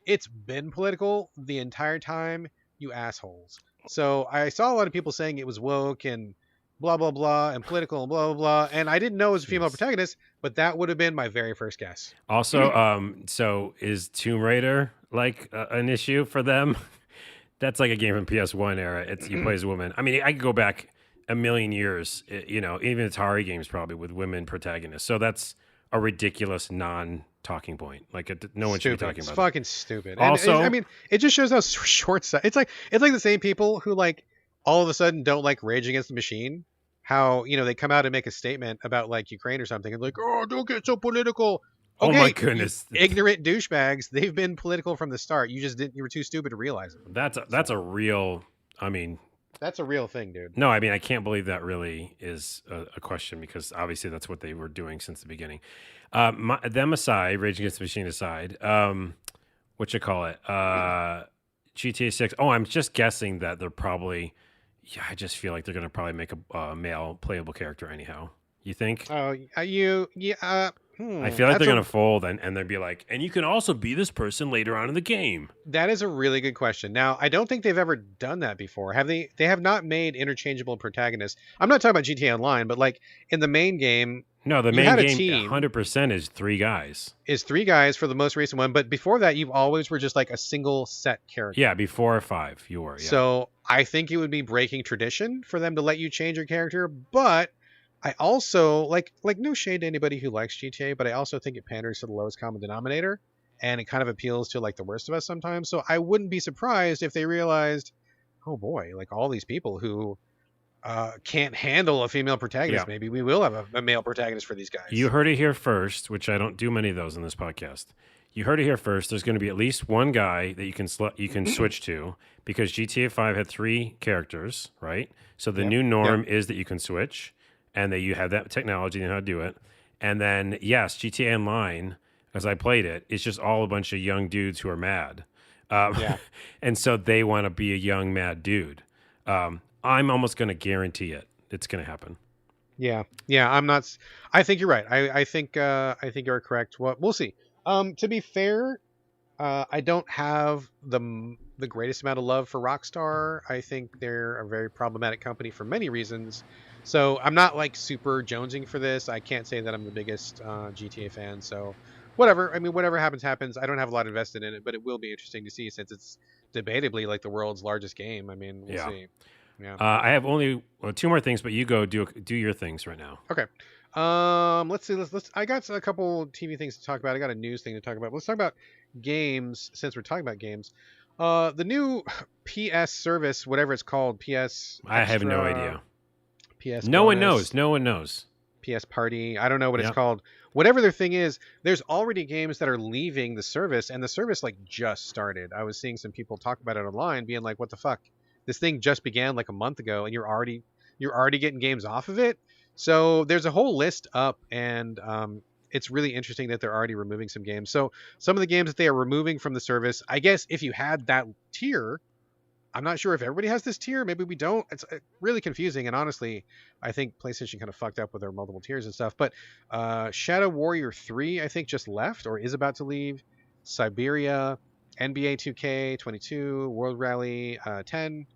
it's been political the entire time, you assholes. So I saw a lot of people saying it was woke and blah, blah, blah, and political and blah, blah, blah. And I didn't know it was a female protagonist, but that would have been my very first guess. Also, so is Tomb Raider like an issue for them? That's like a game from PS1 era. You play as a woman. I mean, I could go back a million years, even Atari games probably with women protagonists. So that's a ridiculous non-talking point. Like no one should be talking about. It's fucking stupid. Also, I mean, it just shows how short-sighted. It's like the same people who like all of a sudden don't like Rage Against the Machine. How they come out and make a statement about like Ukraine or something and like, oh, don't get so political. Okay, oh my goodness, ignorant douchebags. They've been political from the start. You just didn't. You were too stupid to realize it. That's a real. I mean. That's a real thing, dude. No, I mean, I can't believe that really is a question because obviously that's what they were doing since the beginning. Them aside, Rage Against the Machine aside, what you call it? GTA 6. Oh, I'm just guessing that they're probably, I just feel like they're going to probably make a male playable character anyhow. You think? Oh, I feel like they're going to fold and they'd be like, and you can also be this person later on in the game. That is a really good question. Now, I don't think they've ever done that before. Have they? They have not made interchangeable protagonists. I'm not talking about GTA Online, but like in the main game. No, the main game 100% is 3 guys. Is 3 guys for the most recent one. But before that, you've always were just like a single set character. Yeah, before 5, you were. Yeah. So I think it would be breaking tradition for them to let you change your character. But I also like no shade to anybody who likes GTA, but I also think it panders to the lowest common denominator and it kind of appeals to like the worst of us sometimes. So I wouldn't be surprised if they realized, oh boy, like all these people who can't handle a female protagonist. Yeah. Maybe we will have a male protagonist for these guys. You heard it here first, which I don't do many of those in this podcast. You heard it here first. There's going to be at least one guy that you can switch to because GTA 5 had 3 characters, right? So the new norm is that you can switch. and you have that technology and how to do it. And then yes, GTA Online, as I played it, it's just all a bunch of young dudes who are mad. Yeah. And so they want to be a young mad dude. I'm almost going to guarantee it's going to happen. Yeah. Yeah. I think you're right. I think you're correct. Well, we'll see. To be fair, I don't have the greatest amount of love for Rockstar. I think they're a very problematic company for many reasons. So I'm not like super jonesing for this. I can't say that I'm the biggest GTA fan. So whatever. I mean, whatever happens, happens. I don't have a lot invested in it, but it will be interesting to see since it's debatably like the world's largest game. I mean, we'll see. Yeah. I have only two more things, but you go do your things right now. Okay. Let's see. Let's. I got a couple TV things to talk about. I got a news thing to talk about. Let's talk about games since we're talking about games. The new PS service, whatever it's called, PS. I have no idea. PS. No one bonus, knows. No one knows. PS Party. I don't know what it's called. Whatever their thing is, there's already games that are leaving the service, and the service like just started. I was seeing some people talk about it online, being like, "What the fuck? This thing just began like a month ago, and you're already getting games off of it." So there's a whole list up, and it's really interesting that they're already removing some games. So some of the games that they are removing from the service, I guess if you had that tier, I'm not sure if everybody has this tier. Maybe we don't. It's really confusing, and honestly, I think PlayStation kind of fucked up with their multiple tiers and stuff. But Shadow Warrior 3, I think, just left or is about to leave. Siberia, NBA 2K 22, World Rally 10.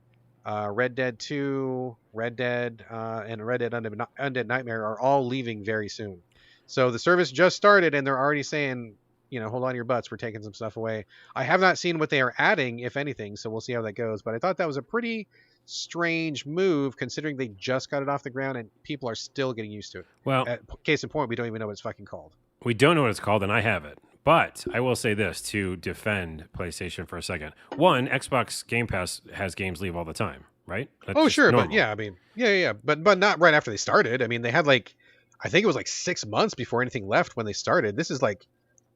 Red Dead 2, Red Dead, and Red Dead Undead Nightmare are all leaving very soon. So the service just started, and they're already saying, hold on to your butts, we're taking some stuff away. I have not seen what they are adding, if anything, so we'll see how that goes. But I thought that was a pretty strange move, considering they just got it off the ground, and people are still getting used to it. Well, case in point, we don't even know what it's fucking called. We don't know what it's called, and I have it. But I will say this to defend PlayStation for a second. One, Xbox Game Pass has games leave all the time, right? That's sure, normal. But yeah, I mean, yeah, but not right after they started. I mean, they had I think it was 6 months before anything left when they started. This is like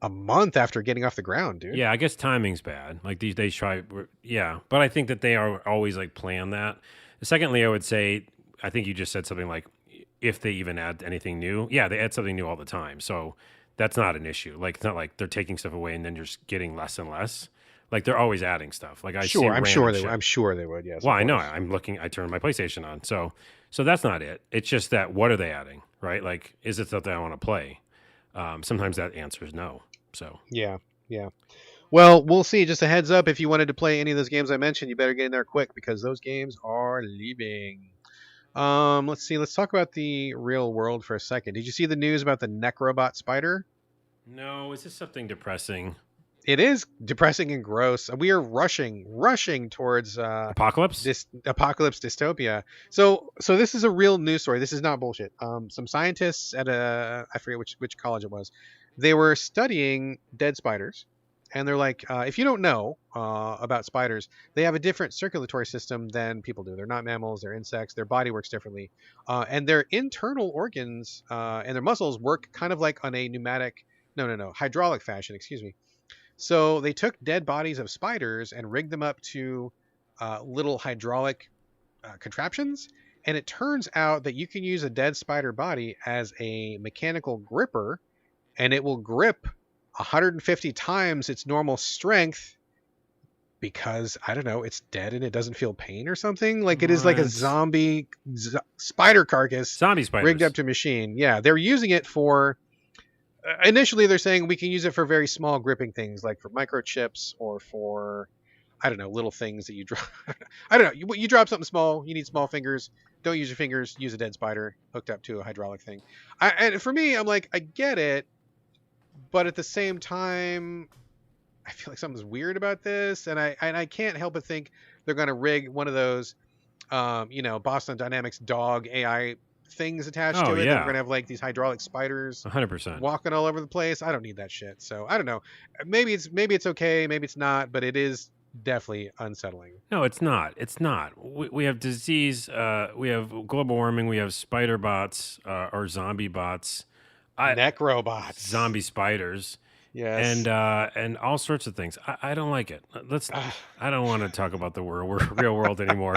a month after getting off the ground, dude. Yeah, I guess timing's bad. Like these days, but I think that they are always plan that. Secondly, I would say, I think you just said something like, if they even add anything new, yeah, they add something new all the time. So that's not an issue. Like, it's not like they're taking stuff away and then you're just getting less and less. Like, they're always adding stuff. Like, I'm sure they would. Yes. Well, I know. I turned my PlayStation on. So that's not it. It's just that, what are they adding, right? Like, is it stuff that I want to play? Sometimes that answer is no. So yeah. Well, we'll see. Just a heads up, if you wanted to play any of those games I mentioned, you better get in there quick because those games are leaving. Let's see. Let's talk about the real world for a second. Did you see the news about the Necrobot spider? No. Is this something depressing? It is depressing and gross. We are rushing towards apocalypse. This apocalypse dystopia. So this is a real news story. This is not bullshit. Some scientists at I forget which college it was. They were studying dead spiders. And they're like, if you don't know about spiders, they have a different circulatory system than people do. They're not mammals, they're insects, their body works differently. And their internal organs and their muscles work kind of like on a hydraulic fashion, excuse me. So they took dead bodies of spiders and rigged them up to little hydraulic contraptions. And it turns out that you can use a dead spider body as a mechanical gripper, and it will grip 150 times its normal strength because, I don't know, it's dead and it doesn't feel pain or something. Like, it is like a zombie spider carcass. Zombie spiders. Rigged up to a machine. Yeah, they're using it for... initially, they're saying we can use it for very small gripping things, like for microchips or for, I don't know, little things that you drop. I don't know. You drop something small, you need small fingers. Don't use your fingers. Use a dead spider hooked up to a hydraulic thing. And for me, I'm like, I get it. But at the same time, I feel like something's weird about this, and I can't help but think they're going to rig one of those, Boston Dynamics dog AI things attached to it. Yeah. We're going to have like these hydraulic spiders 100% walking all over the place. I don't need that shit. So I don't know. Maybe it's okay. Maybe it's not, but it is definitely unsettling. No, it's not. It's not. We have disease. We have global warming. We have spider bots or zombie bots. Necrobots, zombie spiders, yes, and all sorts of things. I don't like it. I don't want to talk about the real world anymore.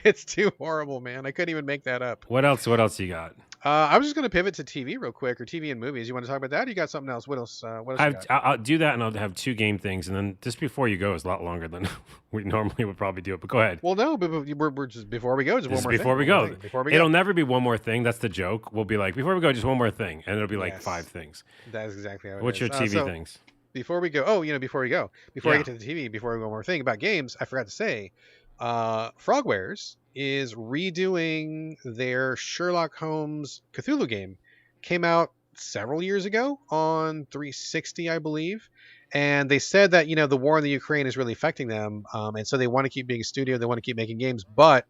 It's too horrible, man. I couldn't even make that up. What else you got? I was just going to pivot to TV real quick, or TV and movies. You want to talk about that? Or you got something else? What else? What else you got? I'll do that, and I'll have 2 game things, and then just before you go is a lot longer than we normally would probably do it. But go ahead. Well, no, but we're just before we go. Just one more Before thing. we go. Before we go. It'll never be one more thing. That's the joke. We'll be like, before we go, just one more thing, and it'll be like Yes. 5 things. That is exactly how it What's is. your TV So things? before we go, before we go, before I Yeah. get to the TV, before we go one more thing about games, I forgot to say, Frogwares is redoing their Sherlock Holmes Cthulhu game. Came out several years ago on 360, I believe. And they said that, the war in the Ukraine is really affecting them. And so they want to keep being a studio. They want to keep making games. But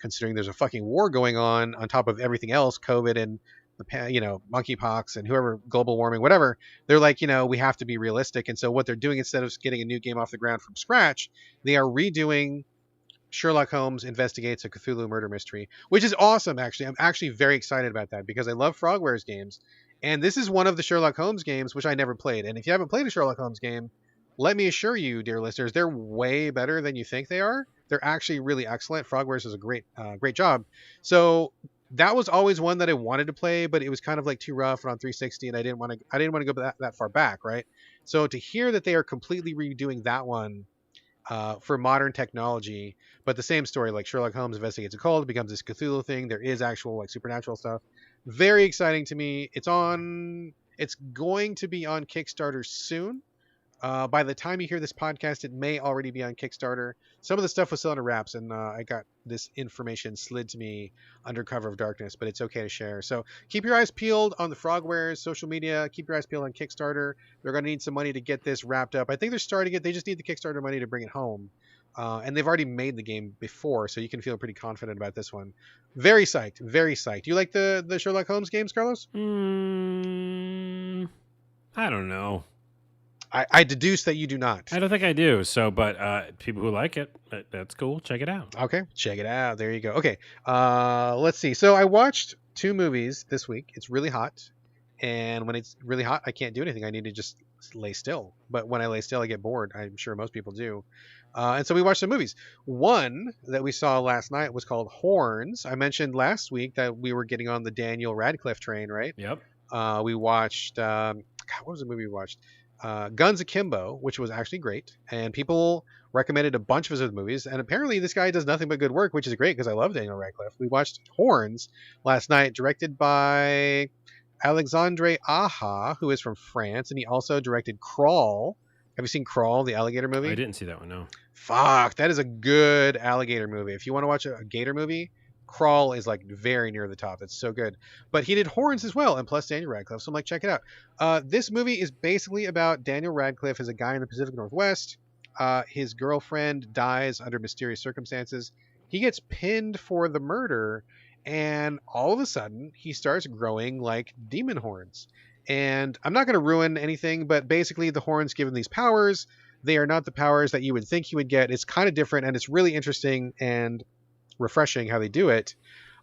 considering there's a fucking war going on top of everything else, COVID and monkeypox and whoever, global warming, whatever, they're like, we have to be realistic. And so what they're doing, instead of getting a new game off the ground from scratch, they are redoing Sherlock Holmes Investigates a Cthulhu Murder Mystery, which is awesome, actually. I'm actually very excited about that because I love Frogwares games. And this is one of the Sherlock Holmes games, which I never played. And if you haven't played a Sherlock Holmes game, let me assure you, dear listeners, they're way better than you think they are. They're actually really excellent. Frogwares does a great job. So that was always one that I wanted to play, but it was kind of like too rough and on 360, and I didn't want to go that far back, right? So to hear that they are completely redoing that one for modern technology, but the same story, like Sherlock Holmes investigates a cult, becomes this Cthulhu thing. There is actual like supernatural stuff. Very exciting to me. It's going to be on Kickstarter soon. By the time you hear this podcast, it may already be on Kickstarter. Some of the stuff was still under wraps, and I got this information slid to me under cover of darkness, but it's okay to share. So keep your eyes peeled on the Frogwares social media. Keep your eyes peeled on Kickstarter. They're going to need some money to get this wrapped up. I think they're starting it. They just need the Kickstarter money to bring it home. And they've already made the game before, so you can feel pretty confident about this one. Very psyched. Very psyched. You like the Sherlock Holmes games, Carlos? I don't know. I deduce that you do not. I don't think I do. So, but people who like it, that's cool. Check it out. Okay, check it out. There you go. Okay, let's see. So I watched 2 movies this week. It's really hot, and when it's really hot, I can't do anything. I need to just lay still. But when I lay still, I get bored. I'm sure most people do. And so we watched some movies. One that we saw last night was called Horns. I mentioned last week that we were getting on the Daniel Radcliffe train, right? Yep. We watched, what was the movie we watched? Guns Akimbo, which was actually great. And people recommended a bunch of his other movies. And apparently this guy does nothing but good work, which is great because I love Daniel Radcliffe. We watched Horns last night, directed by Alexandre Aja, who is from France. And he also directed Crawl. Have you seen Crawl, the alligator movie? I didn't see that one, no. Fuck, that is a good alligator movie. If you want to watch a gator movie, Crawl is like very near the top. It's so good. But he did Horns as well, and plus Daniel Radcliffe. So I'm like, check it out. This movie is basically about Daniel Radcliffe as a guy in the Pacific Northwest. His girlfriend dies under mysterious circumstances. He gets pinned for the murder, and all of a sudden he starts growing like demon horns. And I'm not going to ruin anything, but basically the horns give him these powers. They are not the powers that you would think he would get. It's kind of different, and it's really interesting and refreshing how they do it.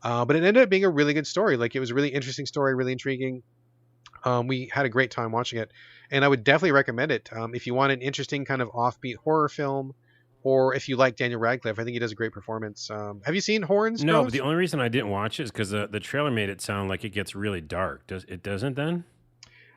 But it ended up being a really good story. Like, it was a really interesting story, really intriguing. We had a great time watching it, and I would definitely recommend it. If you want an interesting kind of offbeat horror film, or if you like Daniel Radcliffe, I think he does a great performance. Have you seen Horns? No, Carlos? but the only reason I didn't watch it is because the trailer made it sound like it gets really dark. Doesn't then?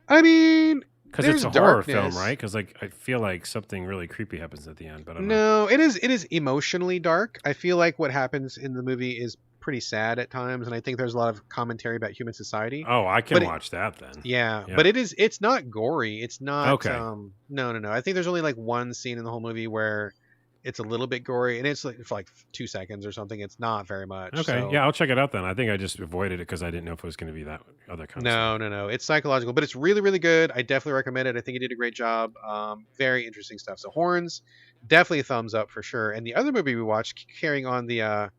I mean, because it's a horror film, right? Because like I feel like something really creepy happens at the end, but no, it is emotionally dark. I feel like what happens in the movie is pretty sad at times, and I think there's a lot of commentary about human society. Oh, I can watch that then. Yeah, but it's not gory. It's not. Okay. No. I think there's only like one scene in the whole movie where it's a little bit gory, and it's like for like 2 seconds or something. It's not very much. Okay, so. Yeah, I'll check it out then. I think I just avoided it because I didn't know if it was going to be that other kind of stuff. No. It's psychological, but it's really, really good. I definitely recommend it. I think he did a great job. Very interesting stuff. So Horns, definitely a thumbs up for sure. And the other movie we watched, carrying on the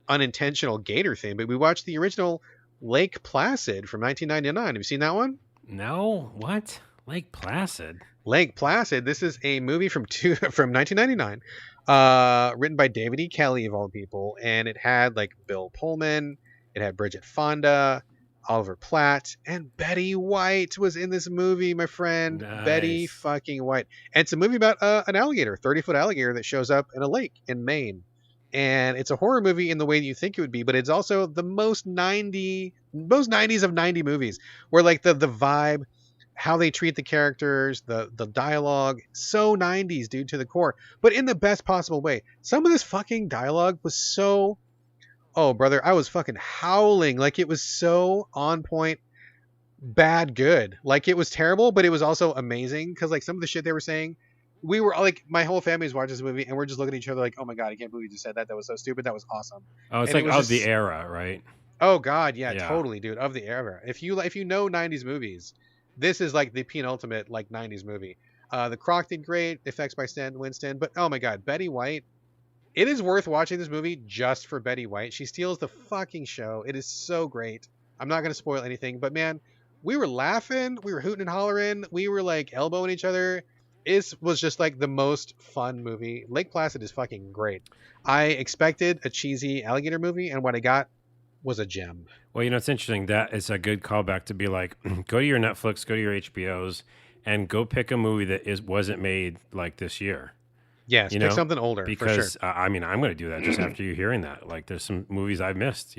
unintentional gator theme, but we watched the original Lake Placid from 1999. Have you seen that one? No. What? Lake Placid? Lake Placid. This is a movie from 1999, written by David E. Kelly of all people, and it had like Bill Pullman, it had Bridget Fonda, Oliver Platt, and Betty White was in this movie, my friend. Nice. Betty fucking White. And it's a movie about an alligator, 30-foot alligator that shows up in a lake in Maine. and it's a horror movie in the way that you think it would be, but it's also the most 90s of 90 movies, where like the vibe, how they treat the characters, the dialogue, so 90s, dude, to the core, but in the best possible way. Some of this fucking dialogue was so, oh brother, I was fucking howling. Like, it was so on point, bad good. Like, it was terrible, but it was also amazing, because like some of the shit they were saying, we were like, my whole family's watching this movie and we're just looking at each other like, oh my god, I can't believe you just said that. That was so stupid. That was awesome. Oh, it's And it like was of the just, era, right? oh god, yeah, Yeah. totally, dude, of the era. If you know 90s movies, this is like the penultimate like 90s movie. The Croc did great, effects by Stan Winston, but oh my god, Betty White. It is worth watching this movie just for Betty White. She steals the fucking show. It is so great. I'm not going to spoil anything, but man, we were laughing, we were hooting and hollering, we were like elbowing each other. It was just like the most fun movie. Lake Placid is fucking great. I expected a cheesy alligator movie, and what I got was a gem. Well, it's interesting. That is a good callback to be like, go to your Netflix, go to your HBOs, and go pick a movie that wasn't made like this year. Yes, pick something older, because for sure. I'm going to do that just after you hearing that. Like, there's some movies I've missed.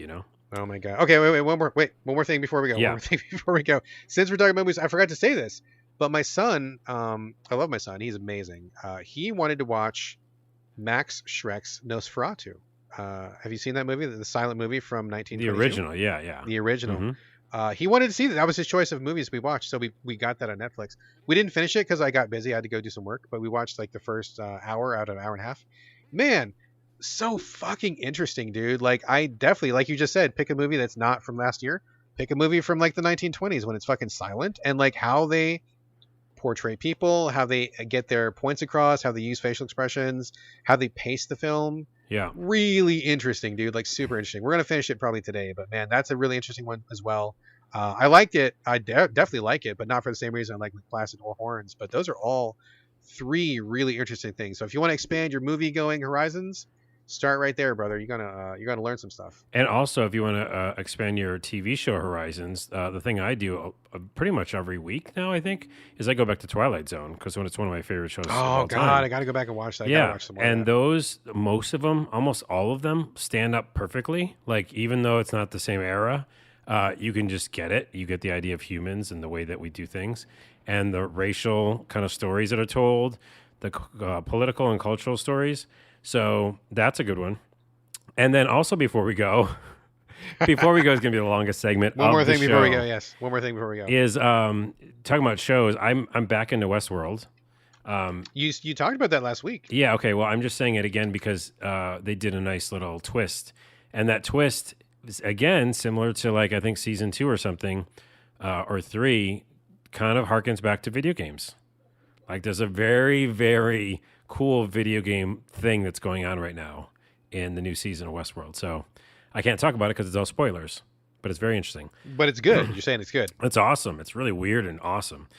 Oh my god. Okay, wait, one more thing before we go. Yeah. One more thing before we go. Since we're talking about movies, I forgot to say this, but my son, I love my son. He's amazing. He wanted to watch Max Schreck's Nosferatu. Have you seen that movie, the silent movie from The 1922? original, yeah. The original. Mhm. He wanted to see that. That was his choice of movies we watched, so we got that on Netflix. We didn't finish it because I got busy. I had to go do some work, but we watched like the first hour out of an hour and a half. Man, so fucking interesting, dude. Like, I definitely, like you just said, pick a movie that's not from last year. Pick a movie from like the 1920s when it's fucking silent, and like how they portray people, how they get their points across, how they use facial expressions, how they pace the film. Yeah. Really interesting, dude. Like, super interesting. We're gonna finish it probably today, but man, that's a really interesting one as well. I liked it. I definitely like it, but not for the same reason I like Placid or Horns. But those are all three really interesting things. So if you want to expand your movie going horizons, start right there, brother. You're gonna learn some stuff. And also, if you want to expand your TV show horizons, the thing I do pretty much every week now, I think, is I go back to Twilight Zone, because it's one of my favorite shows of all God, time. I gotta go back and watch that. I Yeah, gotta watch some more of and that. those, most of them, almost all of them, stand up perfectly. Like, even though it's not the same era, you can just get it. You get the idea of humans and the way that we do things, and the racial kind of stories that are told, the political and cultural stories. So that's a good one. And then also, before we go is going to be the longest segment. One of more the thing before we show go. Yes, one more thing before we go. is talking about shows. I'm back into Westworld. You talked about that last week. Yeah, okay. Well, I'm just saying it again because they did a nice little twist. And that twist is, again, similar to, like, I think season 2 or something, or 3, kind of harkens back to video games. Like, there's a very, very cool video game thing that's going on right now in the new season of Westworld. So I can't talk about it because it's all spoilers, but it's very interesting. But it's good. You're saying it's good. It's awesome. It's really weird and awesome.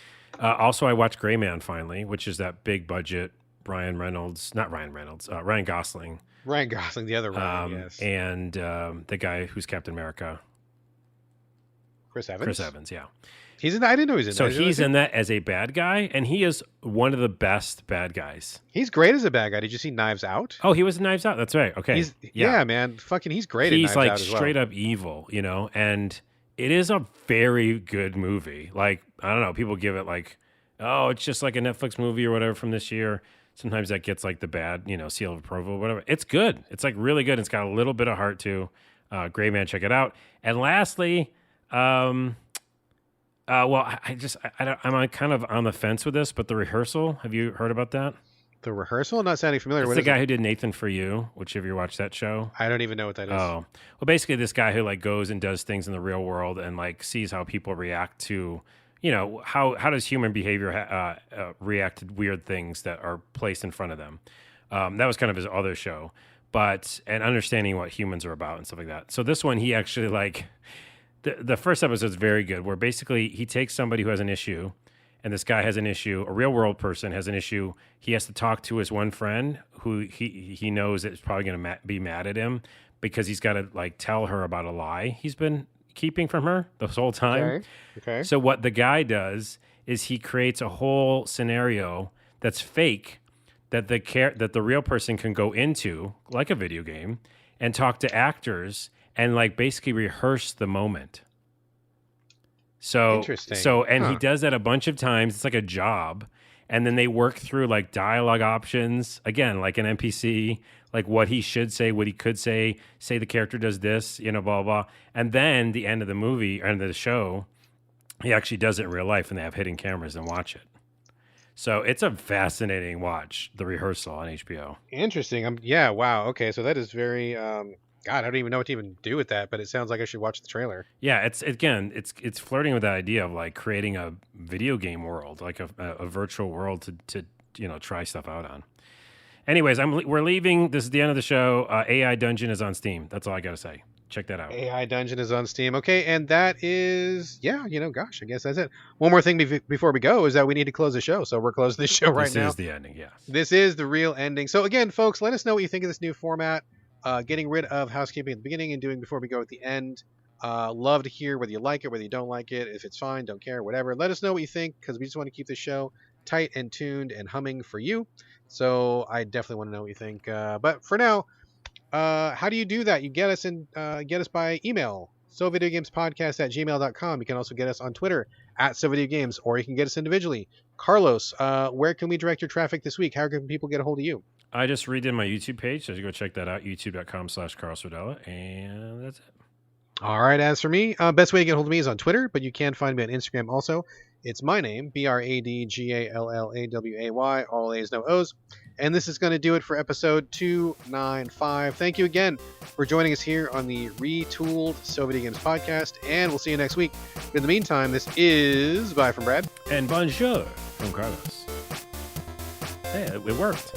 Also, I watched Gray Man finally, which is that big budget Ryan Gosling. Ryan Gosling, the other Ryan, yes. And the guy who's Captain America. Chris Evans? Chris Evans, yeah. He's in that. I didn't know he was in So that. he's in that as a bad guy, and he is one of the best bad guys. He's great as a bad guy. Did you see Knives Out? Oh, he was in Knives Out. That's right. Okay. Yeah, man. Fucking, he's great He's at Knives like Out as well. straight up evil, and it is a very good movie. Like, I don't know, people give it like, oh, it's just like a Netflix movie or whatever from this year. Sometimes that gets like the bad, seal of approval, whatever. It's good. It's like really good. It's got a little bit of heart too. Gray Man, check it out. And lastly, I'm kind of on the fence with this, but The Rehearsal. Have you heard about that? The Rehearsal? Not sounding familiar. It's What the is guy it? who did Nathan For You, which, have you watched that show? I don't even know what that is. Oh, well, basically this guy who like goes and does things in the real world and like sees how people react to, how does human behavior react to weird things that are placed in front of them. That was kind of his other show, and understanding what humans are about and stuff like that. So this one, he actually like, the first episode is very good, where basically he takes somebody who has an issue, and this guy has an issue, a real world person has an issue. He has to talk to his one friend who he knows is probably going to be mad at him because he's got to like tell her about a lie he's been keeping from her this whole time. Okay. So what the guy does is he creates a whole scenario that's fake that the real person can go into, like a video game, and talk to actors and like basically rehearse the moment. So Interesting. He does that a bunch of times. It's like a job. And then they work through like dialogue options, again, like an NPC, like what he should say, what he could say the character does this, blah, blah. And then the end of the movie, or end of the show, he actually does it in real life, and they have hidden cameras and watch it. So it's a fascinating watch, the rehearsal on HBO. Interesting. Yeah, wow. Okay, so that is very... God, I don't even know what to even do with that, but it sounds like I should watch the trailer. Yeah, it's flirting with the idea of like creating a video game world, like a virtual world to try stuff out on. Anyways, we're leaving. This is the end of the show. AI Dungeon is on Steam. That's all I got to say. Check that out. AI Dungeon is on Steam. Okay, and that is, gosh, I guess that's it. One more thing before we go is that we need to close the show, so we're closing the show right now. This is the ending, yes. This is the real ending. So again, folks, let us know what you think of this new format. Getting rid of housekeeping at the beginning and doing before we go at the end. Love to hear whether you like it, whether you don't like it, if it's fine, don't care, whatever. Let us know what you think, because we just want to keep the show tight and tuned and humming for you. So I definitely want to know what you think. But for now, how do you do that? You get us by email, sovideogamespodcast@gmail.com. You can also get us on Twitter @sovideogames, or you can get us individually. Carlos, where can we direct your traffic this week? How can people get a hold of you? I just redid my YouTube page, so you go check that out, youtube.com/carlosrodella, and that's it. All right, as for me, best way to get a hold of me is on Twitter, but you can find me on Instagram also. It's my name, BRADGALLAWAY, all A's, no O's. And this is going to do it for episode 295. Thank you again for joining us here on the Retooled So Video Games podcast, and we'll see you next week. In the meantime, this is bye from Brad. And bonjour from Carlos. Hey, it worked.